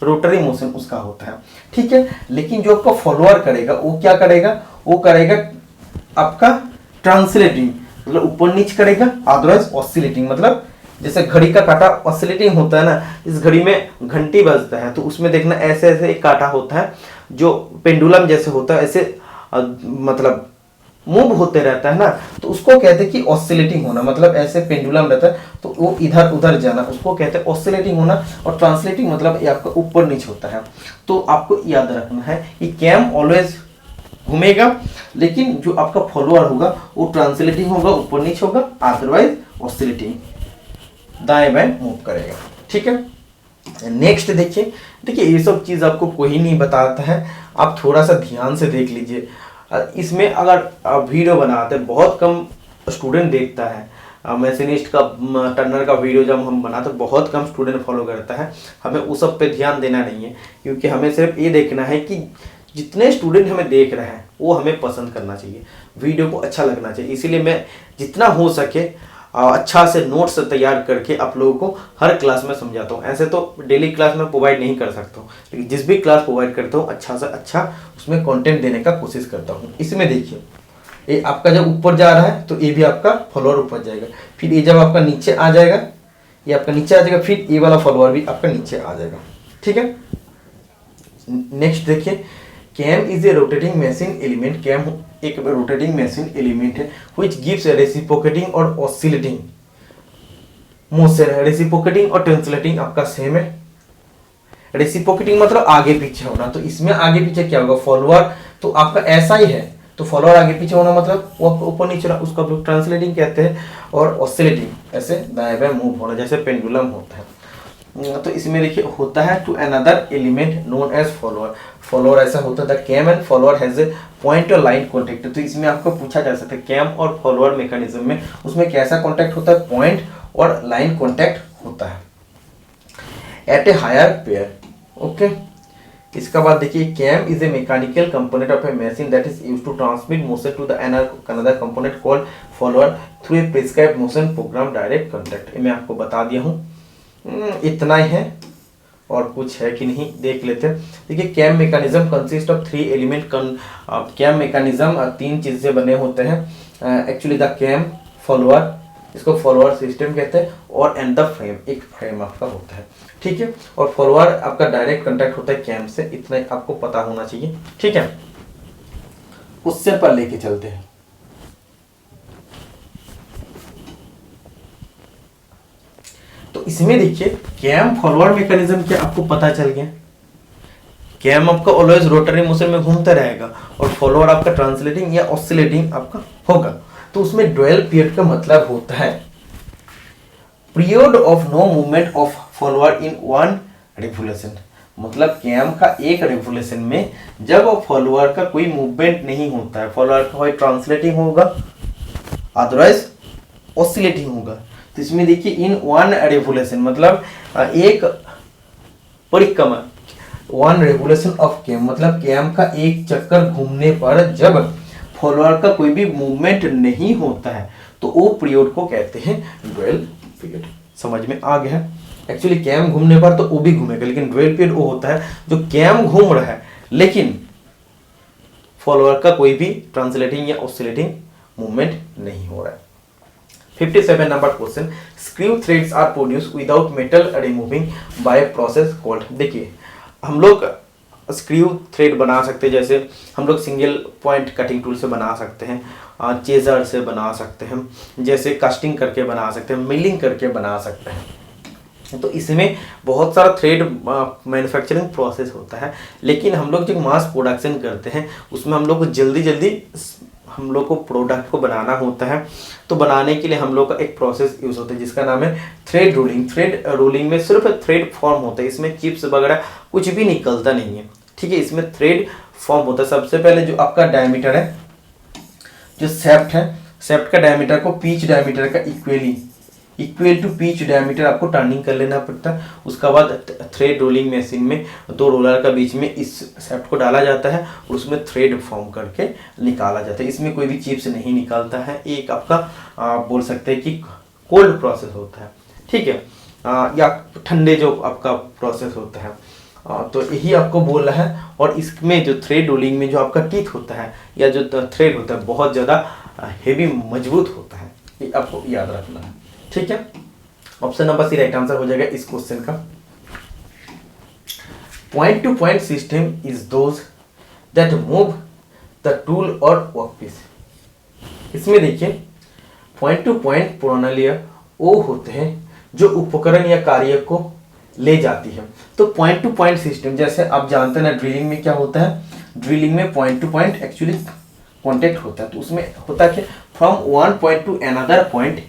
रोटरी मोशन उसका होता है, ठीक है। लेकिन जो आपका फॉलोअर करेगा वो क्या करेगा, वो करेगा आपका ट्रांसलेटिंग, मतलब ऊपर नीचे करेगा, अदरवाइज ऑसिलेटिंग। मतलब जैसे घड़ी का कांटा ऑसिलेटिंग होता है ना, इस घड़ी में घंटी बजता है तो उसमें देखना ऐसे ऐसे एक कांटा होता है जो पेंडुलम जैसे होता है, ऐसे मतलब मूव होते रहता है ना, तो उसको कहते हैं कि ऑसिलेटिंग होना। मतलब ऐसे पेंडुलम रहता है तो वो इधर उधर जाना, उसको कहते हैं ऑसिलेटिंग होना। और ट्रांसलेटिंग मतलब ये आपका ऊपर नीचे होता है। तो आपको याद रखना है कि कैम ऑलवेज घूमेगा, लेकिन जो आपका फॉलोअर होगा वो ट्रांसलेटिंग होगा, ऊपर नीचे होगा, अदरवाइज ऑसिलेटिंग, दाएं बाएं मूव करेगा, ठीक है। नेक्स्ट देखिए ये सब चीज आपको कोई नहीं बताता है, आप थोड़ा सा ध्यान से देख लीजिए। इसमें अगर वीडियो बनाते हैं बहुत कम स्टूडेंट देखता है, मैशिनिस्ट का, टर्नर का वीडियो जब हम बनाते हैं बहुत कम स्टूडेंट फॉलो करता है। हमें उस सब पे ध्यान देना नहीं है, क्योंकि हमें सिर्फ ये देखना है कि जितने स्टूडेंट हमें देख रहे हैं वो हमें पसंद करना चाहिए, वीडियो को अच्छा लगना चाहिए। इसीलिए मैं जितना हो सके अच्छा से नोट्स तैयार करके आप लोगों को हर क्लास में समझाता हूँ। ऐसे तो डेली क्लास में प्रोवाइड नहीं कर सकता हूँ, लेकिन जिस भी क्लास प्रोवाइड करता हूँ अच्छा से अच्छा उसमें कंटेंट देने का कोशिश करता हूँ। इसमें देखिए ये आपका जब ऊपर जा रहा है तो ये भी आपका फॉलोअर ऊपर जाएगा, फिर ये जब आपका नीचे आ जाएगा, ये आपका नीचे आ जाएगा, फिर ये वाला फॉलोअर भी आपका नीचे आ जाएगा, ठीक है। नेक्स्ट देखिए, cam is a rotating machine element. Cam एक रोटेटिंग मशीन एलिमेंट है व्हिच गिव्स रेसिप्रोकेटिंग और ऑसिलेटिंग मोशन। रेसिप्रोकेटिंग और ट्रांसलेटिंग आपका सेम है। रेसिप्रोकेटिंग मतलब आगे पीछे होना, तो इसमें आगे पीछे क्या होगा, फॉलोअर तो आपका ऐसा ही है, तो फॉलोअर आगे पीछे होना मतलब वो ऊपर नीचे, उसका ट्रांसलेटिंग कहते हैं। और ऑसिलेटिंग ऐसे दाएं बाएं मूव होना, जैसे पेंडुलम होता है। तो इसमें देखिए होता है to another element known as follower. Follower ऐसा होता है cam and follower has a point और लाइन कॉन्टेक्ट। तो इसमें आपको पूछा जा सकता है कैम और फॉलोअर मैकेनिज्म में उसमें कैसा कॉन्टेक्ट होता है, पॉइंट और लाइन कॉन्टेक्ट होता है at a higher pair, okay. इसका बाद देखिए, cam is a mechanical component of a machine that is used to transmit motion to the another component called follower through a prescribed motion program direct contact. ये मैं आपको बता दिया हूँ, इतना ही है और कुछ है कि नहीं देख लेते हैं। देखिए cam mechanism consist of 3 element. Cam mechanism 3 चीज से बने होते हैं एक्चुअली। द कैम, फॉलोअर, इसको फॉलोअर सिस्टम कहते हैं, और एंड द फ्रेम, एक फ्रेम आपका होता है, ठीक है। और फॉलोअर आपका डायरेक्ट कांटेक्ट होता है कैम से, इतना आपको पता होना चाहिए, ठीक है। क्वेश्चन पर लेके चलते हैं। तो इसमें देखिए कैम फॉलोअर मैकेनिज्म क्या आपको पता चल गया। कैम आपका ऑलवेज रोटरी मोशन में घूमता रहेगा और फॉलोअर आपका ट्रांसलेटिंग या ऑसिलेटिंग आपका होगा। तो उसमें ड्यूअल पीरियड का मतलब होता है period of no movement of follower in one revolution. मतलब कैम का एक रिवोल्यूशन में जब फॉलोअर का कोई मूवमेंट नहीं होता है, फॉलोअर का कोई ट्रांसलेटिंग होगा अदरवाइज ऑसिलेटिंग होगा। तो इसमें देखिए इन वन रेवोल्यूशन मतलब एक परिक्रमा, वन रेवोल्यूशन ऑफ कैम मतलब कैम का एक चक्कर घूमने पर जब फॉलोअर का कोई भी मूवमेंट नहीं होता है तो वो पीरियड को कहते हैं ड्यूअल पीरियड। समझ में आ गया है। एक्चुअली कैम घूमने पर तो वो भी घूमेगा, लेकिन ड्यूअल पीरियड वो होता है जो कैम घूम रहा है लेकिन फॉलोअर का कोई भी ट्रांसलेटिंग या ऑसिलेटिंग मूवमेंट नहीं हो रहा है। 57 number question, screw threads are produce without metal removing by process called. देखिए हम लोग स्क्रू थ्रेड बना सकते हैं, जैसे हम लोग सिंगल पॉइंट कटिंग टूल से बना सकते हैं, चेजर से बना सकते हैं, जैसे कास्टिंग करके बना सकते हैं, मिलिंग करके बना सकते हैं। तो इसमें बहुत सारा थ्रेड मैन्युफैक्चरिंग प्रोसेस होता है, लेकिन हम लोग जो मास प्रोडक्शन करते हैं उसमें हम लोग को जल्दी जल्दी हम लोग को प्रोडक्ट को बनाना होता है। तो बनाने के लिए हम लोग का एक प्रोसेस यूज होता है जिसका नाम है थ्रेड रोलिंग। थ्रेड रोलिंग में सिर्फ थ्रेड फॉर्म होता है, इसमें चिप्स वगैरह कुछ भी निकलता नहीं है, ठीक है। इसमें थ्रेड फॉर्म होता है। सबसे पहले जो आपका डायमीटर है, जो सेफ्ट है, सेफ्ट का डायमीटर को पिच डायमीटर का इक्वल टू पिच डायमीटर आपको टर्निंग कर लेना पड़ता है। उसके बाद थ्रेड रोलिंग मशीन में दो रोलर का बीच में इस सेफ्ट को डाला जाता है और उसमें थ्रेड फॉर्म करके निकाला जाता है। इसमें कोई भी चिप्स नहीं निकालता है, एक आपका बोल सकते हैं कि कोल्ड प्रोसेस होता है, ठीक है, या ठंडे जो आपका प्रोसेस होता है। तो यही आपको बोल रहा है। और इसमें जो थ्रेड रोलिंग में जो आपका टीथ होता है या जो थ्रेड होता है बहुत ज़्यादा हेवी मजबूत होता है, ये आपको याद रखना है, ठीक है। Option number C right answer हो जाएगा इस क्वेश्चन का। Point to point system is those that move the tool और वर्कपीस। इसमें देखिए पॉइंट टू पॉइंट प्रणालियां वो होते हैं जो उपकरण या कार्य को ले जाती है। तो पॉइंट टू पॉइंट सिस्टम, जैसे आप जानते हैं ना ड्रिलिंग में क्या होता है, ड्रिलिंग में point to point actually contact होता है। तो उसमें होता है कि from one point to another point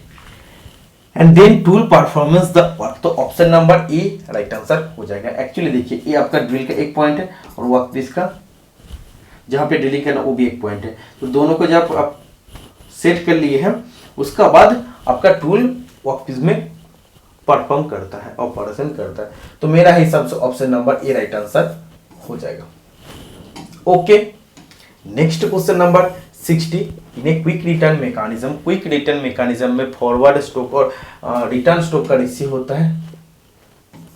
and then tool performance the work. तो option number A right answer हो जाएगा। एक्चुअली देखिए ये आपका ड्रिल का एक पॉइंट है और वर्कपीस का जहां पे ड्रिलिंग करना वो भी एक पॉइंट है। तो दोनों को जब आप सेट कर लिए हैं उसका बाद आपका टूल वर्कपीस में परफॉर्म करता है, ऑपरेशन करता है। तो मेरा हिसाब से option number A right answer हो जाएगा। Okay, next question number 60। In a quick return mechanism, quick return mechanism में फॉरवर्ड स्ट्रोक और रिटर्न स्ट्रोक का रेशियो होता है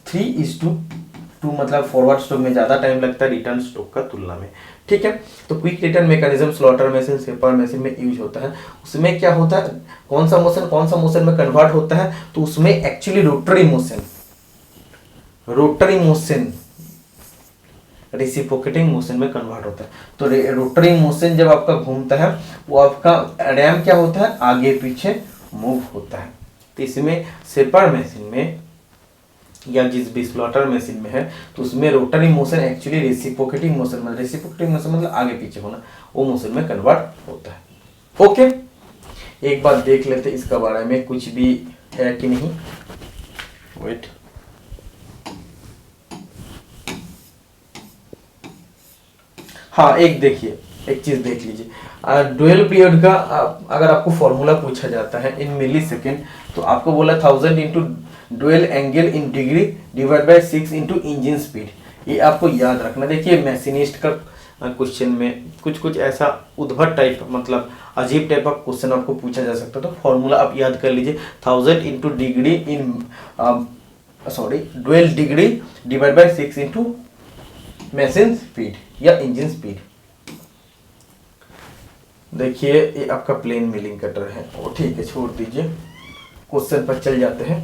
3:2, मतलब फॉरवर्ड स्ट्रोक में ज्यादा टाइम लगता है रिटर्न स्ट्रोक का तुलना में, ठीक है। तो quick return mechanism slaughter machine, shaper machine में यूज होता है। उसमें क्या होता है, कौन सा मोशन में कन्वर्ट होता है, तो उसमें actually rotary motion reciprocating motion में कन्वर्ट होता है। तो रोटरी मोशन जब आपका घूमता है वो आपका रैम क्या होता है, आगे पीछे मूव होता है। तो इसमें सेपर मशीन में या जिस भी स्लॉटर मशीन में है तो उसमें rotary motion actually reciprocating motion मतलब आगे पीछे होना, वो मोशन में कन्वर्ट होता है। ओके, एक बार देख लेते इसका बारे में कुछ भी है कि नहीं। वेट, हाँ एक देखिए, एक चीज देख लीजिए, डुअल पीरियड का अगर आपको फॉर्मूला पूछा जाता है इन मिली सेकेंड, तो आपको बोला 1000 into dual angle in degree divide by 6 into engine speed. ये आपको याद रखना। देखिए मैशिनिस्ट का क्वेश्चन में कुछ ऐसा उद्भट टाइप, मतलब अजीब टाइप ऑफ क्वेश्चन आपको पूछा जा सकता है। तो फॉर्मूला आप याद कर लीजिए, 1000 into degree in dual degree divide by 6 into machine speed या इंजन स्पीड। देखिए ये आपका प्लेन मिलिंग कटर है, वो ठीक है, छोड़ दीजिए, क्वेश्चन पर चल जाते हैं।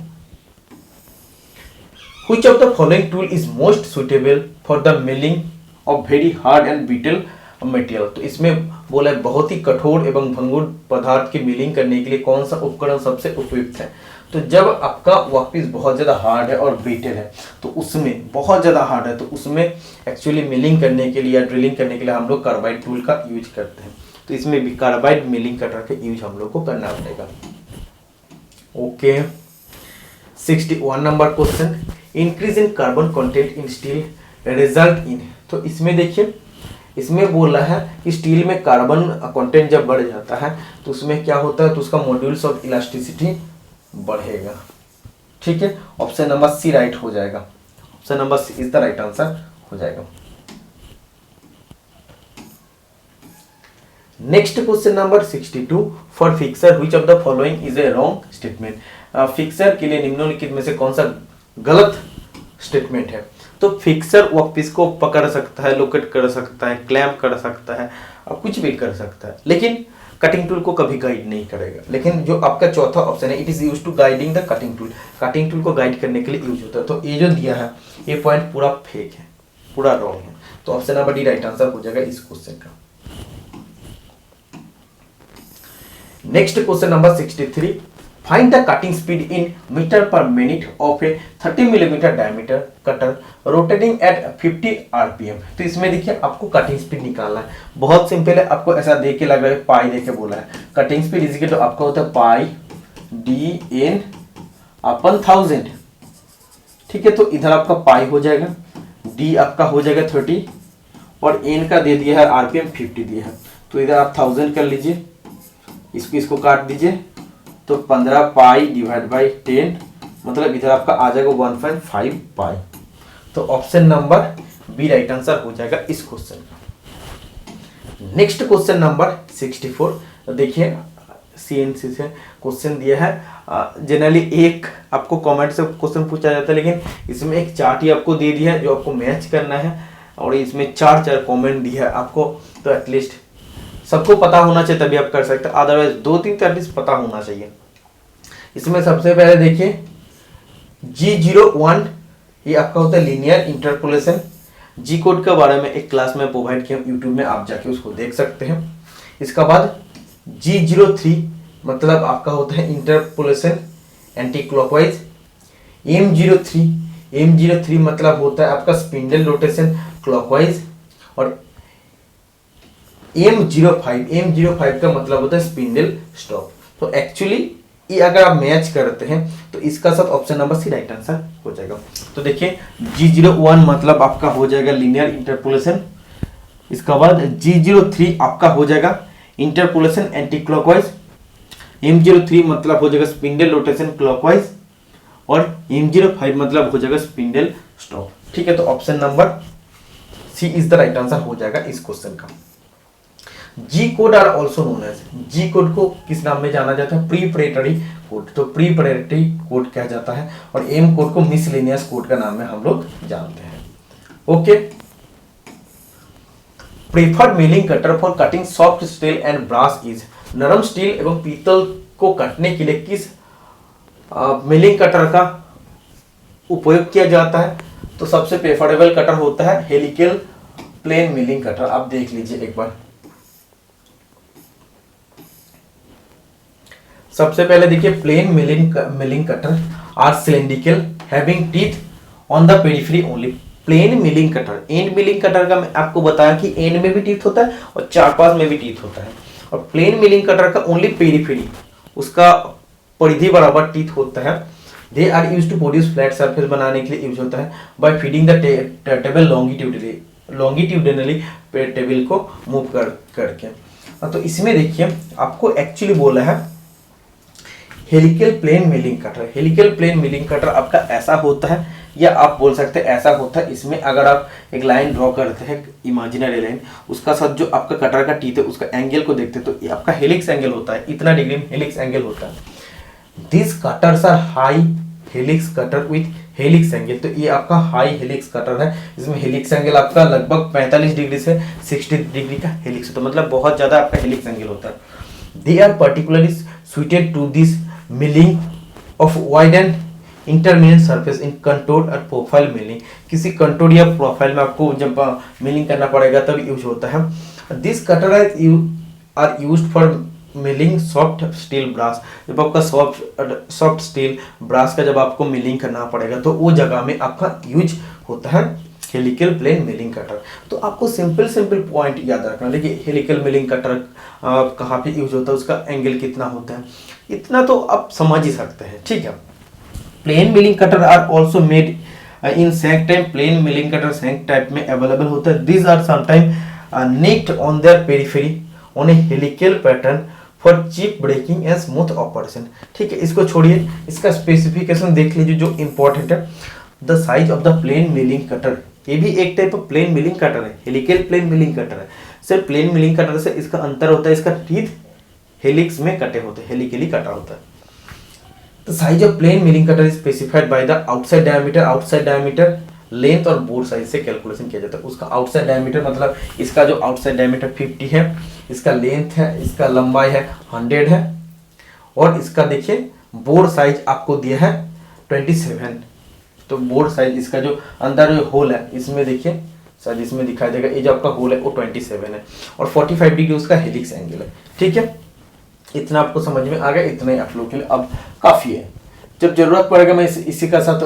Which of the following tool is most suitable for the milling of very hard and brittle material? तो इसमें बोला है बहुत ही कठोर एवं भंगुर पदार्थ की मिलिंग करने के लिए कौन सा उपकरण सबसे उपयुक्त है। तो जब आपका वर्कपीस बहुत ज़्यादा हार्ड है और ब्रिटल है, तो उसमें बहुत ज़्यादा हार्ड है, तो उसमें एक्चुअली मिलिंग करने के लिए या ड्रिलिंग करने के लिए हम लोग कार्बाइड टूल का यूज करते हैं। तो इसमें भी कार्बाइड मिलिंग कटर का यूज हम लोग को करना पड़ेगा। Okay, 61 number question, increase in carbon content in steel result in. तो इसमें देखिए, इसमें बोल रहा है कि स्टील में कार्बन कंटेंट जब बढ़ जाता है तो उसमें क्या होता है, तो उसका मॉड्यूल्स ऑफ इलास्टिसिटी बढ़ेगा, ठीक है। ऑप्शन नंबर सी राइट हो जाएगा। Option number C is the right answer हो जाएगा। Next question number 62, for fixer which of the following is a wrong statement. Fixer के लिए निम्नलिखित में से कौन सा गलत स्टेटमेंट है। तो फिक्सर वर्कपीस को पकड़ सकता है, लोकेट कर सकता है, क्लैम्प कर सकता है, अब कुछ भी कर सकता है, लेकिन कटिंग टूल को कभी गाइड नहीं करेगा। लेकिन जो आपका चौथा ऑप्शन है, it is use to guiding the cutting tool, cutting tool को गाइड करने के लिए यूज होता है। तो ये जो दिया है ये पॉइंट पूरा फेक है, पूरा रॉन्ग है। तो option number D right answer हो जाएगा इस क्वेश्चन का। Next question number 63, find the cutting speed in meter per minute of a 30 millimeter diameter cutter rotating at 50 RPM. तो इसमें देखिए आपको कटिंग स्पीड निकालना है, बहुत सिंपल है। आपको ऐसा देख के लग रहा है, पाई देके बोला है कटिंग स्पीड इज तो आपका होता है पाई डी एन अपन 1000, ठीक है। तो इधर आपका पाई हो जाएगा, डी आपका हो जाएगा 30 और एन का दे दिया है आरपीएम 50 दिया है। तो इधर आप 1000 कर लीजिए, इसको काट दीजिए तो 15 पाई डिवाइड बाई 10, मतलब इधर आपका आ जाएगा 1.5 पाई। तो option number B right answer हो जाएगा इस क्वेश्चन का। नेक्स्ट क्वेश्चन नंबर 64, देखिए सीएनसी से क्वेश्चन दिया है। जनरली एक आपको कमेंट से क्वेश्चन पूछा जाता है, लेकिन इसमें एक चार्ट ही आपको दे दिया है जो आपको मैच करना है, और इसमें चार कमेंट दिया है आपको। तो एटलीस्ट सबको पता होना चाहिए तभी आप कर सकते हैं, अदरवाइज 2-3 तो एटलीस्ट पता होना चाहिए। इसमें सबसे पहले देखिए G01, ये आपका होता है लीनियर इंटरपोलेशन। जी कोड के बारे में एक क्लास में प्रोवाइड किया यूट्यूब में, आप जाके उसको देख सकते हैं। इसका बाद G03 मतलब आपका होता है इंटरपोलेशन एंटी क्लॉकवाइज। M03 मतलब होता है आपका स्पिंडल रोटेशन क्लॉकवाइज। और M05 का मतलब होता है स्पिंडल स्टॉप। तो एक्चुअली ये अगर आप मैच करते हैं तो इसका साथ option number C right answer हो जाएगा। तो देखिए G01 मतलब आपका हो जाएगा लीनियर इंटरपोलेशन। इसका बाद G03 आपका हो जाएगा इंटरपोलेशन एंटी क्लॉकवाइज। M03 मतलब हो जाएगा स्पिंडल रोटेशन क्लॉकवाइज और M05 मतलब हो जाएगा स्पिंडल स्टॉप। ठीक है, तो option number C is the right answer हो जाएगा इस क्वेश्चन का। G code are also known as, G code को किस नाम में जाना जाता है? Preparatory code. तो प्रीपरेटरी कोड कहा जाता है और एम कोड को मिसलेनियस कोड का नाम में हम लोग जानते हैं। Okay, preferred milling cutter for cutting soft steel and brass is, नरम स्टील एवं पीतल को काटने के लिए किस मिलिंग कटर का उपयोग किया जाता है? तो सबसे प्रेफरेबल कटर होता है हेलिकल प्लेन मिलिंग कटर। आप देख लीजिए एक बार, सबसे पहले देखिए plain milling cutter are cylindrical having teeth on the periphery only. Plain milling cutter, end milling cutter का मैं आपको बताया कि एंड में भी टीथ होता है और चार पास में भी टीथ होता है, और प्लेन मिलिंग कटर का ओनली पेरिफेरी, उसका परिधि बराबर टीथ होता है। They are used to produce flat surface बनाने के लिए यूज होता है by feeding the table longitudinally table को मूव करके। तो इसमें देखिए आपको एक्चुअली बोला है helical plain milling cutter. Helical plain milling cutter आपका ऐसा होता है, या आप बोल सकते हैं ऐसा होता है। इसमें अगर आप एक लाइन ड्रॉ करते हैं, इमेजिनरी लाइन, उसका साथ जो आपका कटर का टीथ है उसका एंगल को देखते हैं तो ये आपका हेलिक्स एंगल होता है, इतना डिग्री में हेलिक्स एंगल होता है। This cutters are high helix cutter with helix angle. तो ये आपका हाई हेलिक्स कटर है, इसमें हेलिक्स एंगल आपका लगभग 45 डिग्री से 60 डिग्री का हेलिक्स होता है, मतलब बहुत ज्यादा आपका हेलिक्स एंगल होता है। They are particularly suited to this milling of wide and intermediate surface in contour और प्रोफाइल मिलिंग। किसी कंटूर या प्रोफाइल में आपको जब मिलिंग करना पड़ेगा तब यूज होता है। This cutter are used for milling soft steel brass. जब आपका सॉफ्ट स्टील ब्रास का जब आपको मिलिंग करना पड़ेगा तो वो जगह में आपका यूज होता है हेलिकल प्लेन मिलिंग कटर। तो आपको सिंपल पॉइंट याद रखना। देखिए हेलिकल मिलिंग कटर कहाँ पे यूज होता है, उसका एंगल कितना होता है, इतना तो आप समझ ही सकते हैं। ठीक है, plain milling cutter are also made in shank type. Plain milling cutter shank type में अवेलेबल होता है। These are sometime nicked on their periphery on a helical pattern for chip breaking and smooth operation. ठीक है, इसको छोड़िए, इसका specification देख लीजिए जो इंपॉर्टेंट है। The size of the plain milling cutter, ये भी एक type of plain milling cutter है, हेलिकल प्लेन मिलिंग कटर है। सिर्फ प्लेन मिलिंग कटर से इसका अंतर होता है, इसका टीथ हेलिक्स में कटे होते हैं, हेलिकली कटा होता है। The size of plain milling cutter is specified by the outside diameter length और बोर साइज से कैलकुलेशन किया जाता है। उसका आउटसाइड डायमीटर मतलब इसका जो आउटसाइड डायमीटर 50 है, इसका लेंथ है, इसका लंबाई है 100 है, और इसका देखिए बोर साइज आपको दिया है 27। तो बोर साइज इसका जो अंदर जो होल है इसमें देखिए शायद इसमें दिखाई देगा, ये जो आपका होल है वो 27 है और 45 डिग्री उसका हेलिक्स एंगल है। ठीक है, इतना आपको समझ में आ गया, इतना ही आप लोग के लिए अब काफी है। जब जरूरत पड़ेगा मैं इसी का साथ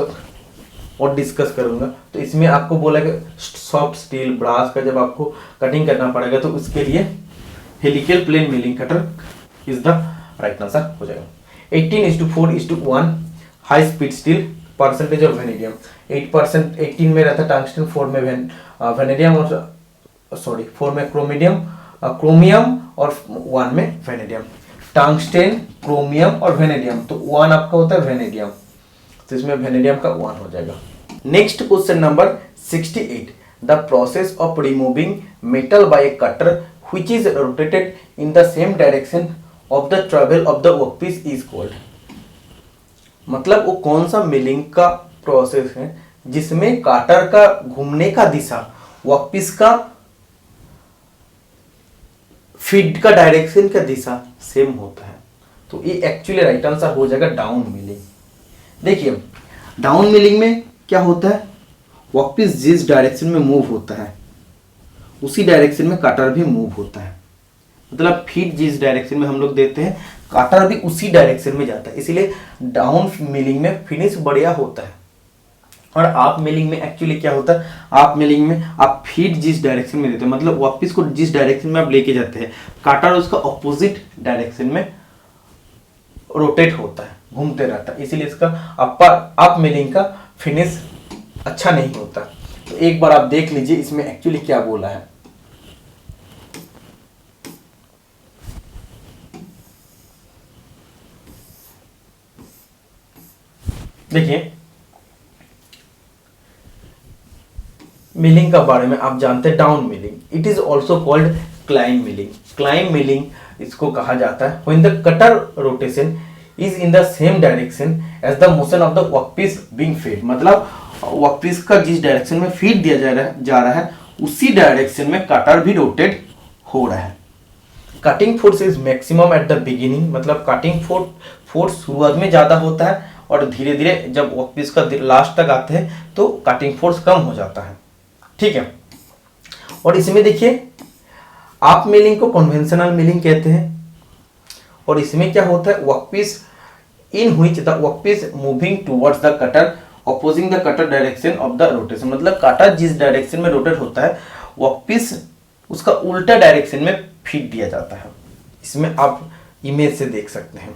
और डिस्कस करूंगा। तो इसमें आपको बोला कि सॉफ्ट स्टील ब्रास का जब आपको कटिंग करना पड़ेगा तो उसके लिए helical plain milling cutter is the right answer हो जाएगा। 18:4:1 high speed steel, percentage of vanadium 8%, 18 में रहता टंगस्टन, 4 में वेनेडियम और 4 में क्रोमियम और 1 में वेनेडियम। टंगस्टन, क्रोमियम और वेनेडियम, तो 1 आपका होता है वेनेडियम, तो इसमें वेनेडियम का 1 हो जाएगा। Next question number 68, the process of removing metal by A cutter which is rotated in the same direction of the travel of the workpiece is called. मतलब वो कौन सा मिलिंग का प्रोसेस है जिसमें काटर का घूमने का दिशा वर्कपीस का फीड का डायरेक्शन का दिशा सेम होता है। तो ये एक्चुअली राइट आंसर हो जाएगा डाउन मिलिंग। देखिए डाउन मिलिंग में क्या होता है, वर्कपीस जिस डायरेक्शन में मूव होता है उसी डायरेक्शन में काटर भी मूव होता है। मतलब फीड जिस डायरेक्शन में हम लोग देते हैं काटर भी उसी डायरेक्शन में जाता है, इसीलिए डाउन मिलिंग में फिनिश बढ़िया होता है। और आप मिलिंग में एक्चुअली क्या होता है, आप मिलिंग में आप फीड जिस डायरेक्शन में देते हैं, मतलब वर्कपीस को जिस डायरेक्शन में आप लेके जाते हैं काटर उसका ऑपोजिट डायरेक्शन में रोटेट होता है, घूमते रहता है, इसीलिए इसका आप मिलिंग का फिनिश अच्छा नहीं होता। तो एक बार आप देख लीजिए इसमें एक्चुअली क्या बोला है। देखिए मिलिंग का बारे में आप जानते हैं, down milling it is also called climb milling. Climb milling इसको कहा जाता है when the cutter rotation is in the same direction as the motion of the workpiece being feed. मतलब वर्कपीस का जिस डायरेक्शन में फीड दिया जा रहा है उसी डायरेक्शन में कटर भी रोटेट हो रहा है। Cutting force is maximum at the beginning, मतलब कटिंग फोर्स शुरुआत में ज्यादा होता है और धीरे धीरे जब वर्कपीस का लास्ट तक आते हैं तो कटिंग फोर्स कम हो जाता है। ठीक है, और इसमें देखिए आप मिलिंग को कन्वेंशनल मिलिंग कहते हैं और इसमें क्या होता है, workpiece in which the workpiece moving towards the cutter opposing the cutter direction of the rotation. मतलब कटर जिस डायरेक्शन में रोटेट होता है वर्कपीस उसका उल्टा डायरेक्शन में फीड दिया जाता है। इसमें आप इमेज से देख सकते हैं,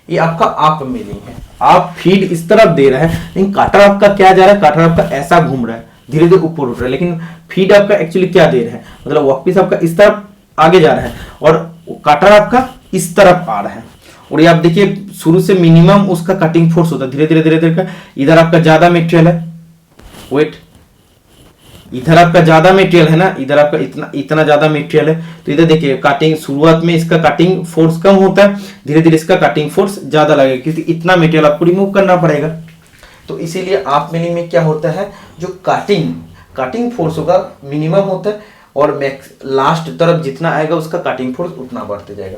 ये आपका आप मिलिंग है, आप फीड इस तरफ दे रहा है लेकिन कटर आपका क्या जा रहा है, कटर आपका ऐसा घूम रहा है, धीरे धीरे ऊपर उठ रहा है, लेकिन फीड आपका एक्चुअली क्या दे रहा है, मतलब वर्कपीस आपका इस तरफ आगे जा रहा है और कटर आपका इस तरफ आ रहा है। और ये आप देखिए शुरू से मिनिमम उसका कटिंग फोर्स होता है, धीरे धीरे धीरे धीरे इधर आपका ज्यादा मटेरियल है, वेट इधर आपका ज्यादा मटेरियल है ना, इधर आपका इतना ज्यादा मटेरियल है, तो इधर देखिए कटिंग शुरुआत में इसका कटिंग फोर्स कम होता है, धीरे धीरे इसका कटिंग फोर्स ज्यादा लगेगा क्योंकि इतना मटेरियल आपको रिमूव करना पड़ेगा। तो इसीलिए आप मिलिंग में क्या होता है, जो कटिंग फोर्स होगा मिनिमम होता है और लास्ट तरफ जितना आएगा उसका कटिंग फोर्स उतना बढ़ते जाएगा।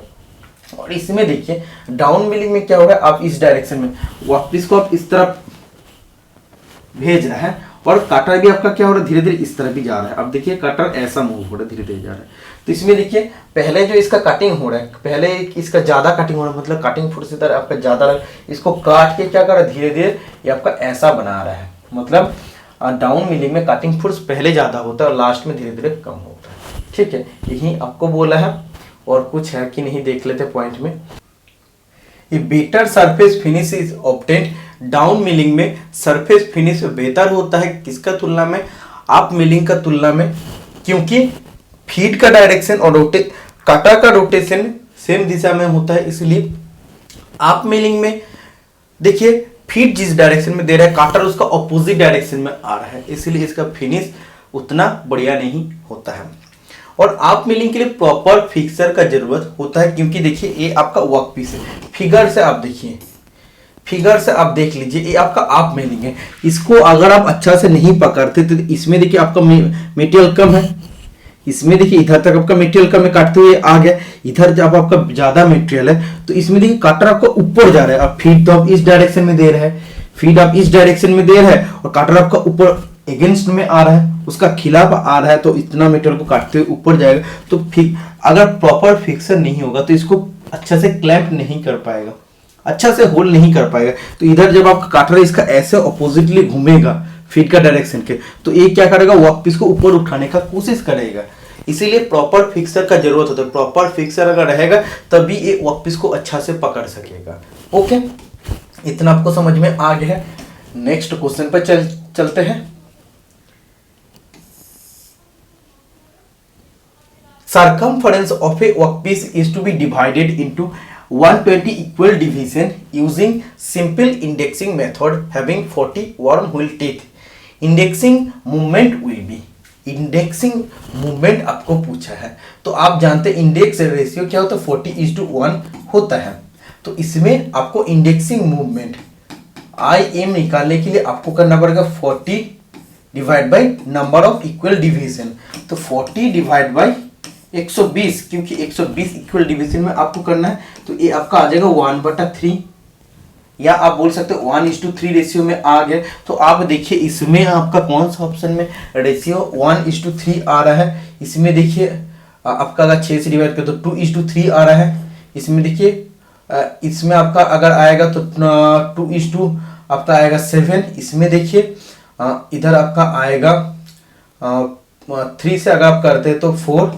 और इसमें देखिए डाउन मिलिंग में क्या होगा, आप इस डायरेक्शन में वर्कपीस को आप इस तरफ भेज रहे हैं और कटर भी आपका क्या हो रहा है, धीरे धीरे इस तरफ भी जा रहा है। अब देखिए कटर ऐसा मूव हो रहा है, धीरे धीरे जा रहा है। तो इसमें देखिए पहले जो इसका कटिंग हो रहा है, पहले इसका ज्यादा कटिंग हो रहा है, मतलब कटिंग फोर्स इधर आपका ज्यादा रहा है, इसको काट के क्या कर रहा है, धीरे धीरे ये आपका ऐसा बना रहा है। मतलब डाउन मिलिंग में कटिंग फोर्स पहले ज्यादा होता है और लास्ट में धीरे धीरे कम होता है। ठीक है, यही आपको बोला है और कुछ है कि नहीं देख लेते पॉइंट में। ये better surface finish is obtained down milling में सरफेस फिनिश बेहतर होता है किसका तुलना में, आप मिलिंग का तुलना में, क्योंकि फीड का डायरेक्शन और कटर का रोटेशन सेम दिशा में होता है। इसलिए आप मिलिंग में देखिए फीड जिस डायरेक्शन में दे रहा है कटर उसका ऑपोजिट डायरेक्शन में आ रहा है, इसलिए इसका फिनिश उतना बढ़िया नहीं होता है। और आप मिलिंग के लिए प्रॉपर फिक्सर का जरूरत होता है, क्योंकि देखिए ये आपका वर्क पीस है, फिगर से आप देखिए, फिगर से आप देख लीजिए ये आपका आप मिलिंग है। इसको अगर आप अच्छा से नहीं पकड़ते तो इसमें देखिए आपका मटेरियल कम है, इसमें देखिए इधर तक आपका मटेरियल कम है, काटते हुए आ गया, इधर जब आपका ज्यादा मटेरियल है तो इसमें देखिए कटर आपका ऊपर जा रहा है। अब फीड तो आप इस डायरेक्शन में दे रहे हैं, फीड आप इस डायरेक्शन में दे रहे हैं और कटर आपका ऊपर अगेंस्ट में आ रहा है, उसका खिलाफ आ रहा है, तो इतना मीटर को काटते हुए ऊपर जाएगा। तो अगर प्रॉपर फिक्सर नहीं होगा तो इसको अच्छा से क्लैंप नहीं कर पाएगा, अच्छा से होल्ड नहीं कर पाएगा। तो इधर जब आप काट रहे हैं इसका ऐसे ऑपोजिटली घूमेगा फीट का डायरेक्शन के, तो ये क्या करेगा, वर्कपीस को ऊपर उठाने का कोशिश करेगा। इसीलिए प्रॉपर फिक्सर का जरूरत होता है। प्रॉपर फिक्सर अगर रहेगा तभी ये वर्कपीस को अच्छा से पकड़ सकेगा। ओके, इतना आपको समझ में आ गया है। नेक्स्ट क्वेश्चन पर चलते हैं। Circumference of a workpiece is to be divided into 120 equal division using simple indexing method having 40 wormhole teeth. Indexing movement will be, indexing movement आपको पूछा है, तो आप जानते हैं इंडेक्स रेशियो क्या होता है, 40:1 होता है। तो इसमें आपको इंडेक्सिंग मूवमेंट IM निकालने के लिए आपको करना पड़ेगा 40 divide by number of equal division. तो 40 डिवाइड बाई 120, क्योंकि 120 इक्वल डिवीजन में आपको करना है, तो ये आपका आ जाएगा 1/3, या आप बोल सकते हो 1:3 रेशियो में आ गया। तो आप देखिए इसमें आपका कौन सा ऑप्शन में रेशियो 1:3 आ रहा है। इसमें देखिए आपका अगर 6 से डिवाइड करें तो 2:3 आ रहा है। इसमें देखिए इसमें आपका अगर आएगा तो 2 आपका आएगा 7। इसमें देखिए इधर आपका आएगा 3 से अगर आप करते हैं तो 4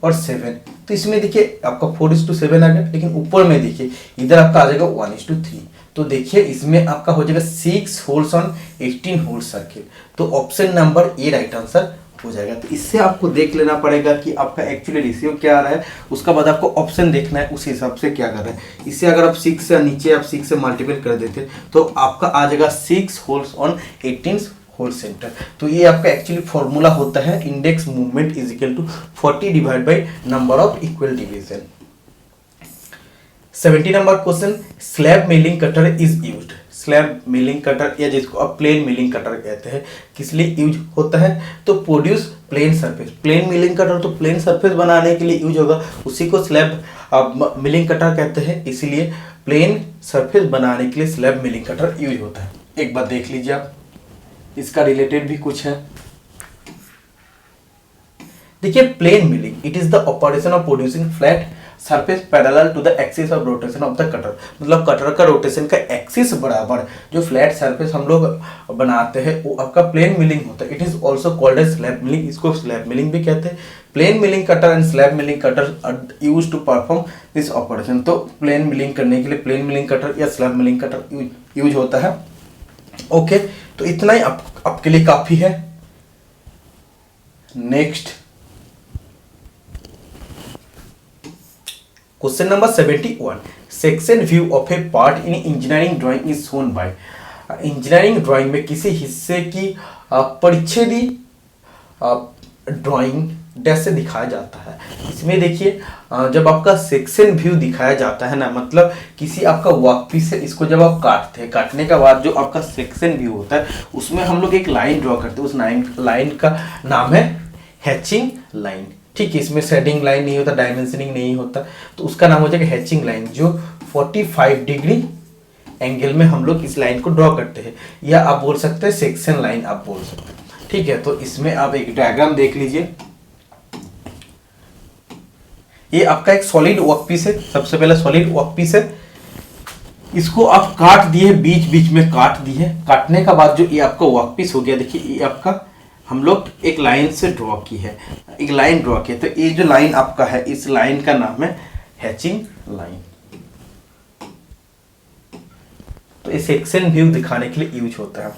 और 7। तो इसमें देखिए आपका 4:7 आ गया, लेकिन ऊपर में देखिए इधर आपका आ जाएगा 1:3। तो देखिए इसमें आपका हो जाएगा 6 होल्स ऑन 18 होल सर्किल। तो option number A right answer हो जाएगा। तो इससे आपको देख लेना पड़ेगा कि आपका एक्चुअली रेशियो क्या आ रहा है, उसका बाद आपको ऑप्शन देखना है उस हिसाब से क्या कर रहा है। इससे अगर आप 6 से नीचे आप 6 से मल्टीपल कर देते तो आपका आ जाएगा 6 होल्स ऑन 18 होल सेंटर। तो ये आपका एक्चुअली फॉर्मूला होता है index movement is equal to 40 divide by number of equal division. 70 number question, slab milling cutter is used. Slab milling cutter या जिसको आप प्लेन मिलिंग कटर कहते हैं, किस लिए यूज होता है, to produce plain surface. Plain milling cutter तो प्लेन सरफेस बनाने के लिए यूज होगा, उसी को स्लैब मिलिंग कटर कहते हैं। इसीलिए प्लेन सरफेस बनाने के लिए स्लैब मिलिंग कटर यूज होता है। एक बार देख लीजिए आप, इसका रिलेटेड भी कुछ है। देखिए plain milling, it is the operation of producing flat surface parallel to the axis of rotation of the cutter. मतलब कटर का रोटेशन का एक्सिस बराबर जो फ्लैट सरफेस हम लोग बनाते हैं वो आपका प्लेन मिलिंग होता है। It is also called as slab milling, इसको स्लैब मिलिंग भी कहते हैं। Plain milling cutter and slab milling cutter are used to perform this operation. तो प्लेन मिलिंग करने के लिए प्लेन मिलिंग कटर या स्लैब मिलिंग कटर यूज होता है। ओके, तो इतना ही आपके लिए काफी है। Next question number 71, section view of A part in engineering drawing is shown by. Engineering drawing में किसी हिस्से की परिच्छेदी ड्राइंग डैश से दिखाया जाता है। इसमें देखिए जब आपका सेक्शन व्यू दिखाया जाता है ना, मतलब किसी आपका वर्कपीस है, इसको जब आप काटते हैं, काटने के बाद जो आपका सेक्शन व्यू होता है उसमें हम लोग एक लाइन ड्रॉ करते हैं। उस लाइन का नाम है हैचिंग लाइन। ठीक है, इसमें शेडिंग लाइन नहीं होता, डायमेंशनिंग नहीं होता, तो उसका नाम हो जाएगा हैचिंग लाइन, जो 45 डिग्री एंगल में हम लोग इस लाइन को ड्रॉ करते हैं, या आप बोल सकते हैं सेक्शन लाइन आप बोल सकते हैं। ठीक है, तो इसमें आप एक डायग्राम देख लीजिए। ये आपका एक सॉलिड वर्कपीस है, सबसे पहले सॉलिड वर्कपीस है, इसको आप काट दिए, बीच बीच में काट दिए। काटने का बाद जो ये आपका वर्कपीस हो गया, देखिए ये आपका हम लोग एक लाइन से ड्रॉ की है, एक लाइन ड्रॉ की है। तो ये जो लाइन आपका है, इस लाइन का नाम है हैचिंग लाइन। तो ये सेक्शन व्यू दिखाने के लिए यूज होता है।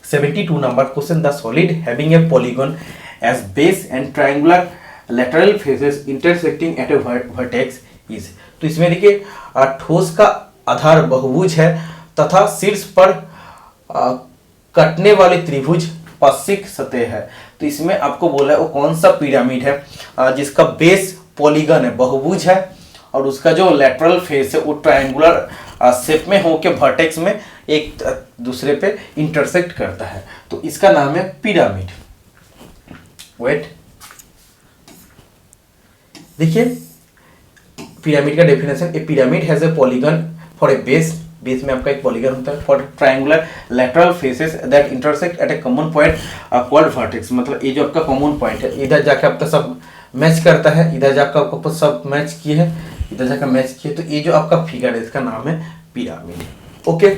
72 number question, the solid having a polygon as base and triangular lateral faces intersecting at a vertex is। तो इसमें देखिए ठोस का आधार बहुभुज है तथा शीर्ष पर कटने वाली त्रिभुज स्पर्शिक सतह है। तो इसमें आपको बोला है वो कौन सा पिरामिड है जिसका बेस पॉलीगन है, बहुभुज है, और उसका जो लेटरल फेस है वो ट्रायंगुलर शेप में होके वर्टेक्स में एक दूसरे पे इंटरसेक्ट करता है। तो इसका नाम है पिरामिड। वेट, देखिए पिरामिड का definition, a pyramid has a polygon for a base बीच में आपका एक पॉलीगन होता है। Four triangular lateral faces that intersect at a common point called vertex, मतलब ये जो आपका कॉमन पॉइंट है, इधर जाके आपका सब मैच करता है, इधर जाकर आपको सब मैच किए है, इधर जाकर मैच किए, तो ये जो आपका फिगर है इसका नाम है pyramid. Okay,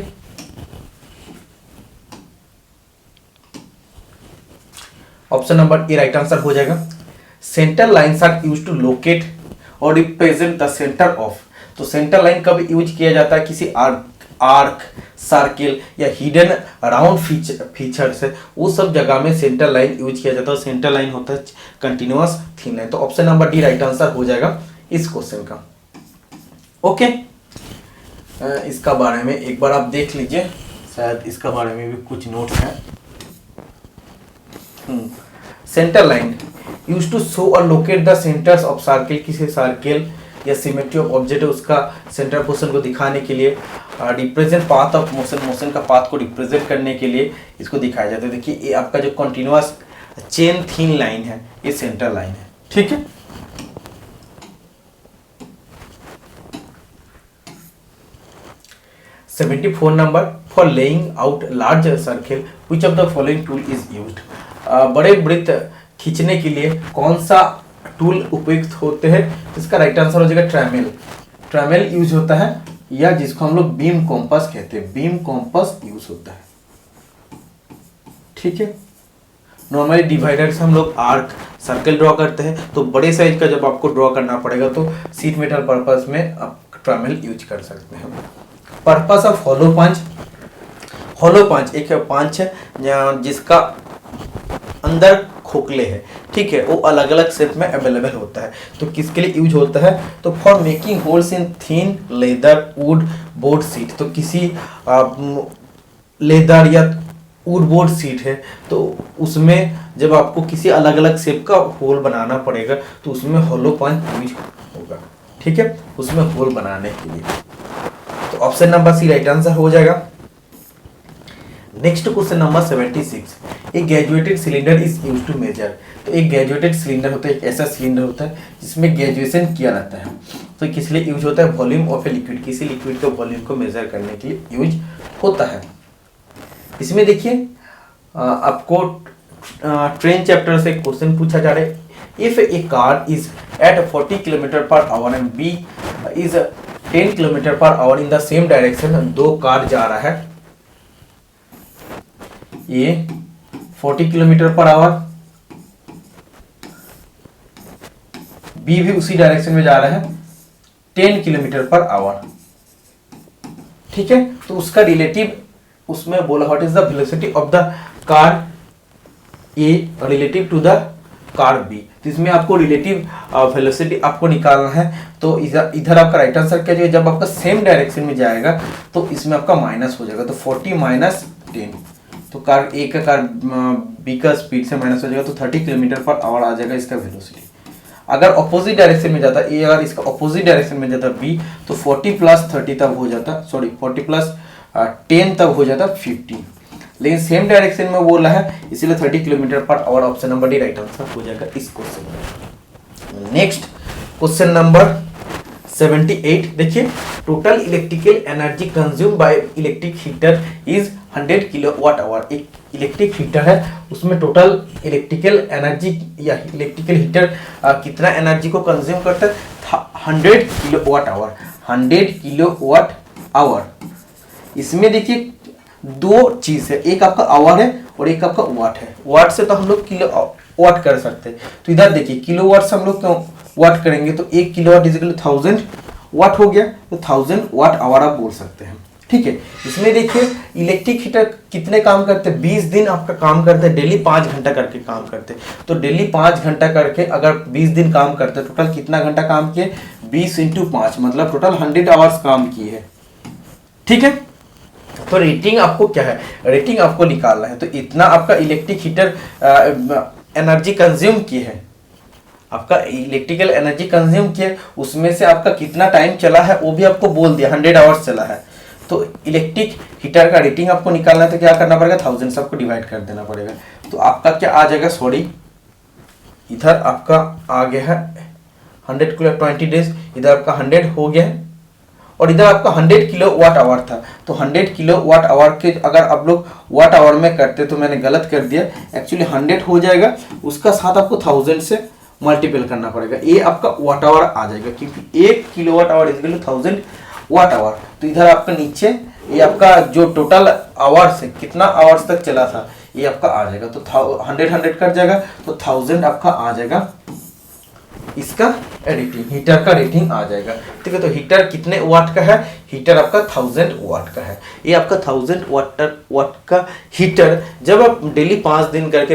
option number A right answer हो जाएगा। Center lines are used to locate और रिप्रेजेंट द सेंटर ऑफ, तो सेंटर लाइन कब यूज किया जाता है, किसी आर्क सर्किल या हिडन राउंड फीचर से, वो सब जगह में सेंटर लाइन यूज किया जाता है। सेंटर लाइन होता है कंटिन्यूअस थिन लाइन, तो option number D right answer हो जाएगा इस क्वेश्चन का। ओके, इसका बारे में एक बार आप देख लीजिए, शायद इसका बारे में भी कुछ नोट्स हैं। Centre line use to show और locate the centres of circle, किसी सर्किल या सिमेट्री ऑफ ऑब्जेक्ट है उसका सेंटर पोजीशन को दिखाने के लिए, represent path of motion, motion का पाथ को रिप्रेजेंट करने के लिए इसको दिखाया जाता है। देखिए ये आपका जो कंटिन्यूअस चेन थिन लाइन है ये सेंटर लाइन है, ठीक है। Seventy four number, for laying out large circle which of the following tool is used, बड़े वृत्त खींचने के लिए कौन सा टूल उपयुक्त होते हैं, इसका राइट आंसर हो जाएगा ट्रेमेल। ट्रेमेल यूज होता है, या जिसको हम लोग बीम कॉम्पास कहते हैं, बीम कॉम्पास यूज होता है, ठीक है। नॉर्मली डिवाइडर से हम लोग आर्क सर्कल ड्रॉ करते हैं, तो बड़े साइज का जब आपको ड्रॉ करना पड़ेगा तो सीट मेटल पर्पस में आप ट्रेमेल यूज कर सकते हैं। पर्पस ऑफ होलो पंच, होलो पंच एक पंच है जिसका अंदर खोखले है, ठीक है, वो अलग अलग शेप में अवेलेबल होता है। तो किसके लिए यूज होता है, तो for making holes in thin leather would board seat, तो किसी लेदर या वुड बोर्ड सीट है तो उसमें जब आपको किसी अलग अलग शेप का होल बनाना पड़ेगा तो उसमें होलो पंच यूज होगा, ठीक है, उसमें होल बनाने के लिए। तो option number C right answer हो जाएगा। नेक्स्ट क्वेश्चन नंबर 76, एक graduated cylinder is use to measure, तो एक ग्रेजुएटेड सिलेंडर होता है, एक ऐसा सिलेंडर होता है जिसमें ग्रेजुएशन किया रहता है, तो किस लिए यूज होता है, वॉल्यूम ऑफ ए लिक्विड, किसी लिक्विड के वॉल्यूम को मेजर करने के लिए यूज होता है। इसमें देखिए आपको ट्रेन चैप्टर से क्वेश्चन पूछा जा रहा है, if a car is at 40 km/h and B is 10 km/h in the same direction, दो कार जा रहा है, ये 40 km/h, बी भी उसी डायरेक्शन में जा रहा है 10 km/h, ठीक है। तो उसका रिलेटिव उसमें बोला what is the velocity of the car A relative to the car B, तो इसमें आपको रिलेटिव वेलोसिटी आपको निकालना है। तो इधर आपका राइट आंसर क्या जाएगा, जब आपका सेम डायरेक्शन में जाएगा तो इसमें आपका माइनस हो जाएगा, तो 40 माइनस 10, तो कार ए का कार बी का स्पीड से माइनस हो जाएगा, तो 30 km/h आ जाएगा इसका वेलोसिटी। अगर ऑपोजिट डायरेक्शन में जाता ए, अगर इसका ऑपोजिट डायरेक्शन में जाता बी, तो 40 + 30 तब हो जाता, सॉरी 40 + 10 तब हो जाता 50, लेकिन सेम डायरेक्शन में बोला है इसीलिए 30 km/h, option number D right answer हो जाएगा इस क्वेश्चन में। नेक्स्ट क्वेश्चन नंबर 78, देखिए total electrical energy consume by electric heater is 100 kWh, एक इलेक्ट्रिक हीटर है उसमें टोटल इलेक्ट्रिकल एनर्जी या इलेक्ट्रिकल हीटर कितना एनर्जी को कंज्यूम करता है, 100 kWh, 100 kWh। इसमें देखिए दो चीज है, एक आपका आवर है और एक आपका वाट है, वाट से तो हम लोग किलो वाट कर सकते हैं, तो इधर देखिए किलोवाट से हम लोग क्यों वाट करेंगे, तो 1 किलोवाट इज इक्वल टू 1000 वाट हो गया, तो 1000 वाट आवर आप बोल सकते हैं, ठीक है। इसमें देखिए इलेक्ट्रिक हीटर कितने काम करते हैं, 20 दिन आपका काम करते हैं, डेली 5 घंटा करके काम करते हैं, तो डेली 5 घंटा करके अगर 20 दिन काम करते हैं, टोटल कितना घंटा काम किए, 20 × 5 मतलब टोटल 100 आवर्स काम किए हैं, ठीक है। तो रेटिंग आपको क्या है, रेटिंग आपको निकालना है, तो इतना आपका इलेक्ट्रिक हीटर एनर्जी कंज्यूम किए है, आपका इलेक्ट्रिकल एनर्जी कंज्यूम किए, उसमें से आपका कितना टाइम चला है वो भी आपको बोल दिया, 100 आवर्स चला है। तो इलेक्ट्रिक हीटर का रेटिंग आपको निकालना है, तो क्या करना पड़ेगा, 1000 सबको डिवाइड कर देना पड़ेगा, तो आपका क्या आ जाएगा, सॉरी इधर आपका आ गया है 100 × 20 डेज, इधर आपका 100 हो गया है, और इधर आपका 100 किलो वाट आवर था। तो 100 किलो वाट आवर के अगर आप लोग वाट आवर में करते तो मैंने गलत कर दिया, एक्चुअली 100 हो जाएगा, उसका साथ आपको 1000 से मल्टीपल करना पड़ेगा, ये आपका वाट आवर आ जाएगा, क्योंकि 1 kilo watt hour is 1000 watt hour. तो इधर आपका नीचे ये आपका जो टोटल आवर्स है, कितना आवर्स तक चला था, ये आपका आ जाएगा। तो 100 कट जाएगा तो 1000 आपका आ जाएगा, इसका रेटिंग, हीटर का रेटिंग आ जाएगा। ठीक है, तो हीटर कितने वाट का है, हीटर आपका 1000 वाट का है। ये आपका 1000 वाट का हीटर जब आप डेली 5 दिन करके,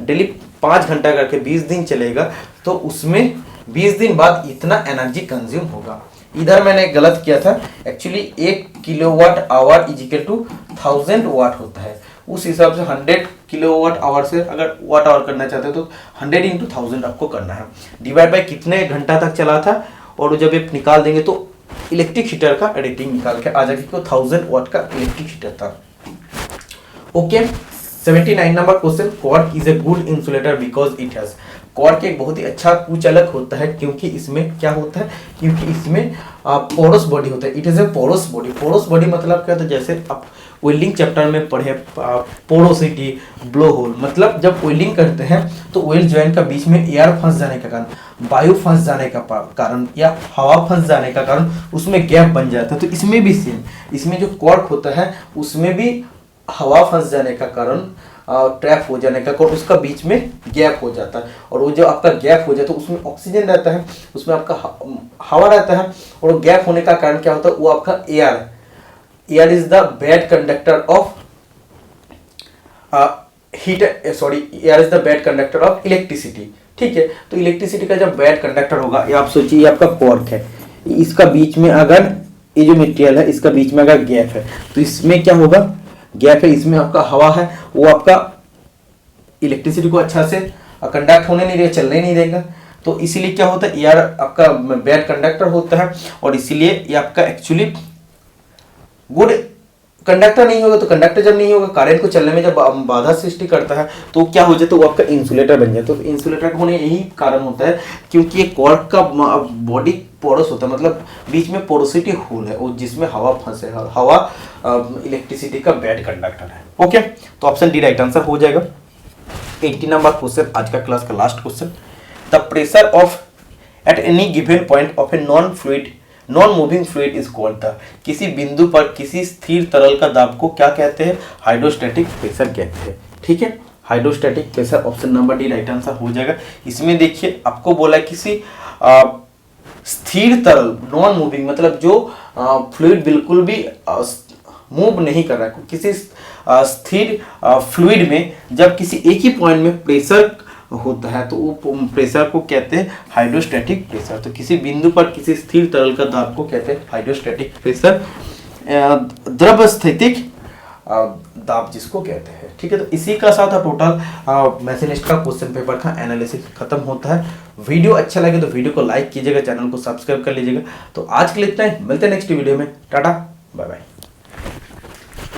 डेली 5 घंटा करके 20 दिन चलेगा, तो उसमें 20 दिन बाद इतना एनर्जी कंज्यूम होगा। इधर मैंने गलत किया था, actually 1 kilowatt hour is equal to 1000 watt होता है। उस हिसाब से 100 किलोवाट आवर से अगर वाट आवर करना चाहते हो तो 100 इंटू 1000 आपको करना है, डिवाइड बाय कितने घंटा तक चला था, और जब ये निकाल देंगे तो इलेक्ट्रिक हीटर का रेटिंग निकाल के आ जाएगा कि 1000 वाट का इलेक्ट्रिक हीटर था। Okay, 79 number question, cork is a good insulator because it has, cork एक बहुत ही अच्छा कुचालक होता है, क्योंकि इसमें क्या होता है, क्योंकि इसमें पोरस बॉडी होता है। It is a porous body. Porous body मतलब क्या होता है, जैसे आप वेल्डिंग चैप्टर में पढ़े पोरोसिटी, ब्लो होल, मतलब जब वेल्डिंग करते हैं तो वेल्ड ज्वाइंट का बीच में एयर फंस जाने का कारण, वायु फंस जाने का कारण या हवा फंस जाने का कारण उसमें गैप बन जाता है। तो इसमें भी सेम, इसमें जो कॉर्क होता है उसमें भी हवा फंस जाने का कारण, ट्रैप हो जाने का कारण उसका बीच में गैप हो जाता है, और वो जो आपका गैप हो जाता है तो उसमें ऑक्सीजन रहता है, उसमें आपका हवा रहता है, और गैप होने का कारण क्या होता है, वो आपका air is the bad conductor of air is the bad conductor of electricity. ठीक है, तो इलेक्ट्रिसिटी का जब बैड कंडक्टर होगा, ये आप सोचिए ये आपका कॉर्क है, इसका बीच में अगर ये जो मटेरियल है इसका बीच में अगर गैप है तो इसमें क्या होगा, गैप है, इसमें आपका हवा है, वो आपका इलेक्ट्रिसिटी को अच्छा से कंडक्ट होने नहीं देगा, चलने नहीं देगा। तो इसीलिए क्या होता है, एयर आपका बैड कंडक्टर होता है, और इसीलिए ये आपका एक्चुअली गुड कंडक्टर नहीं होगा। तो कंडक्टर जब नहीं होगा, करंट को चलने में जब बाधा सृष्टि करता है तो क्या हो जाता है, वो आपका इंसुलेटर बन जाता है। तो इंसुलेटर होने यही कारण होता है, क्योंकि ये कॉर्क का बॉडी पोरस होता है, मतलब बीच में पोरोसिटी होल है, वो जिसमें हवा फंसे है, हवा इलेक्ट्रिसिटी का बैड कंडक्टर है। ओके, तो ऑप्शन डी राइट आंसर हो जाएगा। 80 नंबर क्वेश्चन, आज का क्लास का last question, the pressure of at any given point of a non moving fluid is called the, किसी बिंदु पर किसी स्थिर तरल का दाब को क्या कहते हैं, हाइड्रोस्टैटिक प्रेशर कहते हैं। ठीक है, hydrostatic pressure, option number D right answer हो जाएगा। इसमें देखिए आपको बोला किसी स्थिर तरल, नॉन मूविंग मतलब जो फ्लूइड बिल्कुल भी मूव नहीं कर रहा है, किसी स्थिर फ्लूइड में जब किसी एक ही पॉइंट में प्रेशर होता है तो वो प्रेशर को कहते हैं हाइड्रोस्टैटिक प्रेशर। तो किसी बिंदु पर किसी स्थिर तरल का दाब को कहते हैं हाइड्रोस्टैटिक प्रेशर, द्रव स्थितिक दाब जिसको कहते हैं। ठीक है, तो इसी का साथ टोटल मैथमेटिक्स का क्वेश्चन पेपर का एनालिसिस खत्म होता है। वीडियो अच्छा लगे तो वीडियो को लाइक कीजिएगा, चैनल को सब्सक्राइब कर लीजिएगा। तो आज के लिए इतना ही, मिलते हैं नेक्स्ट वीडियो में, टाटा बाय बाय।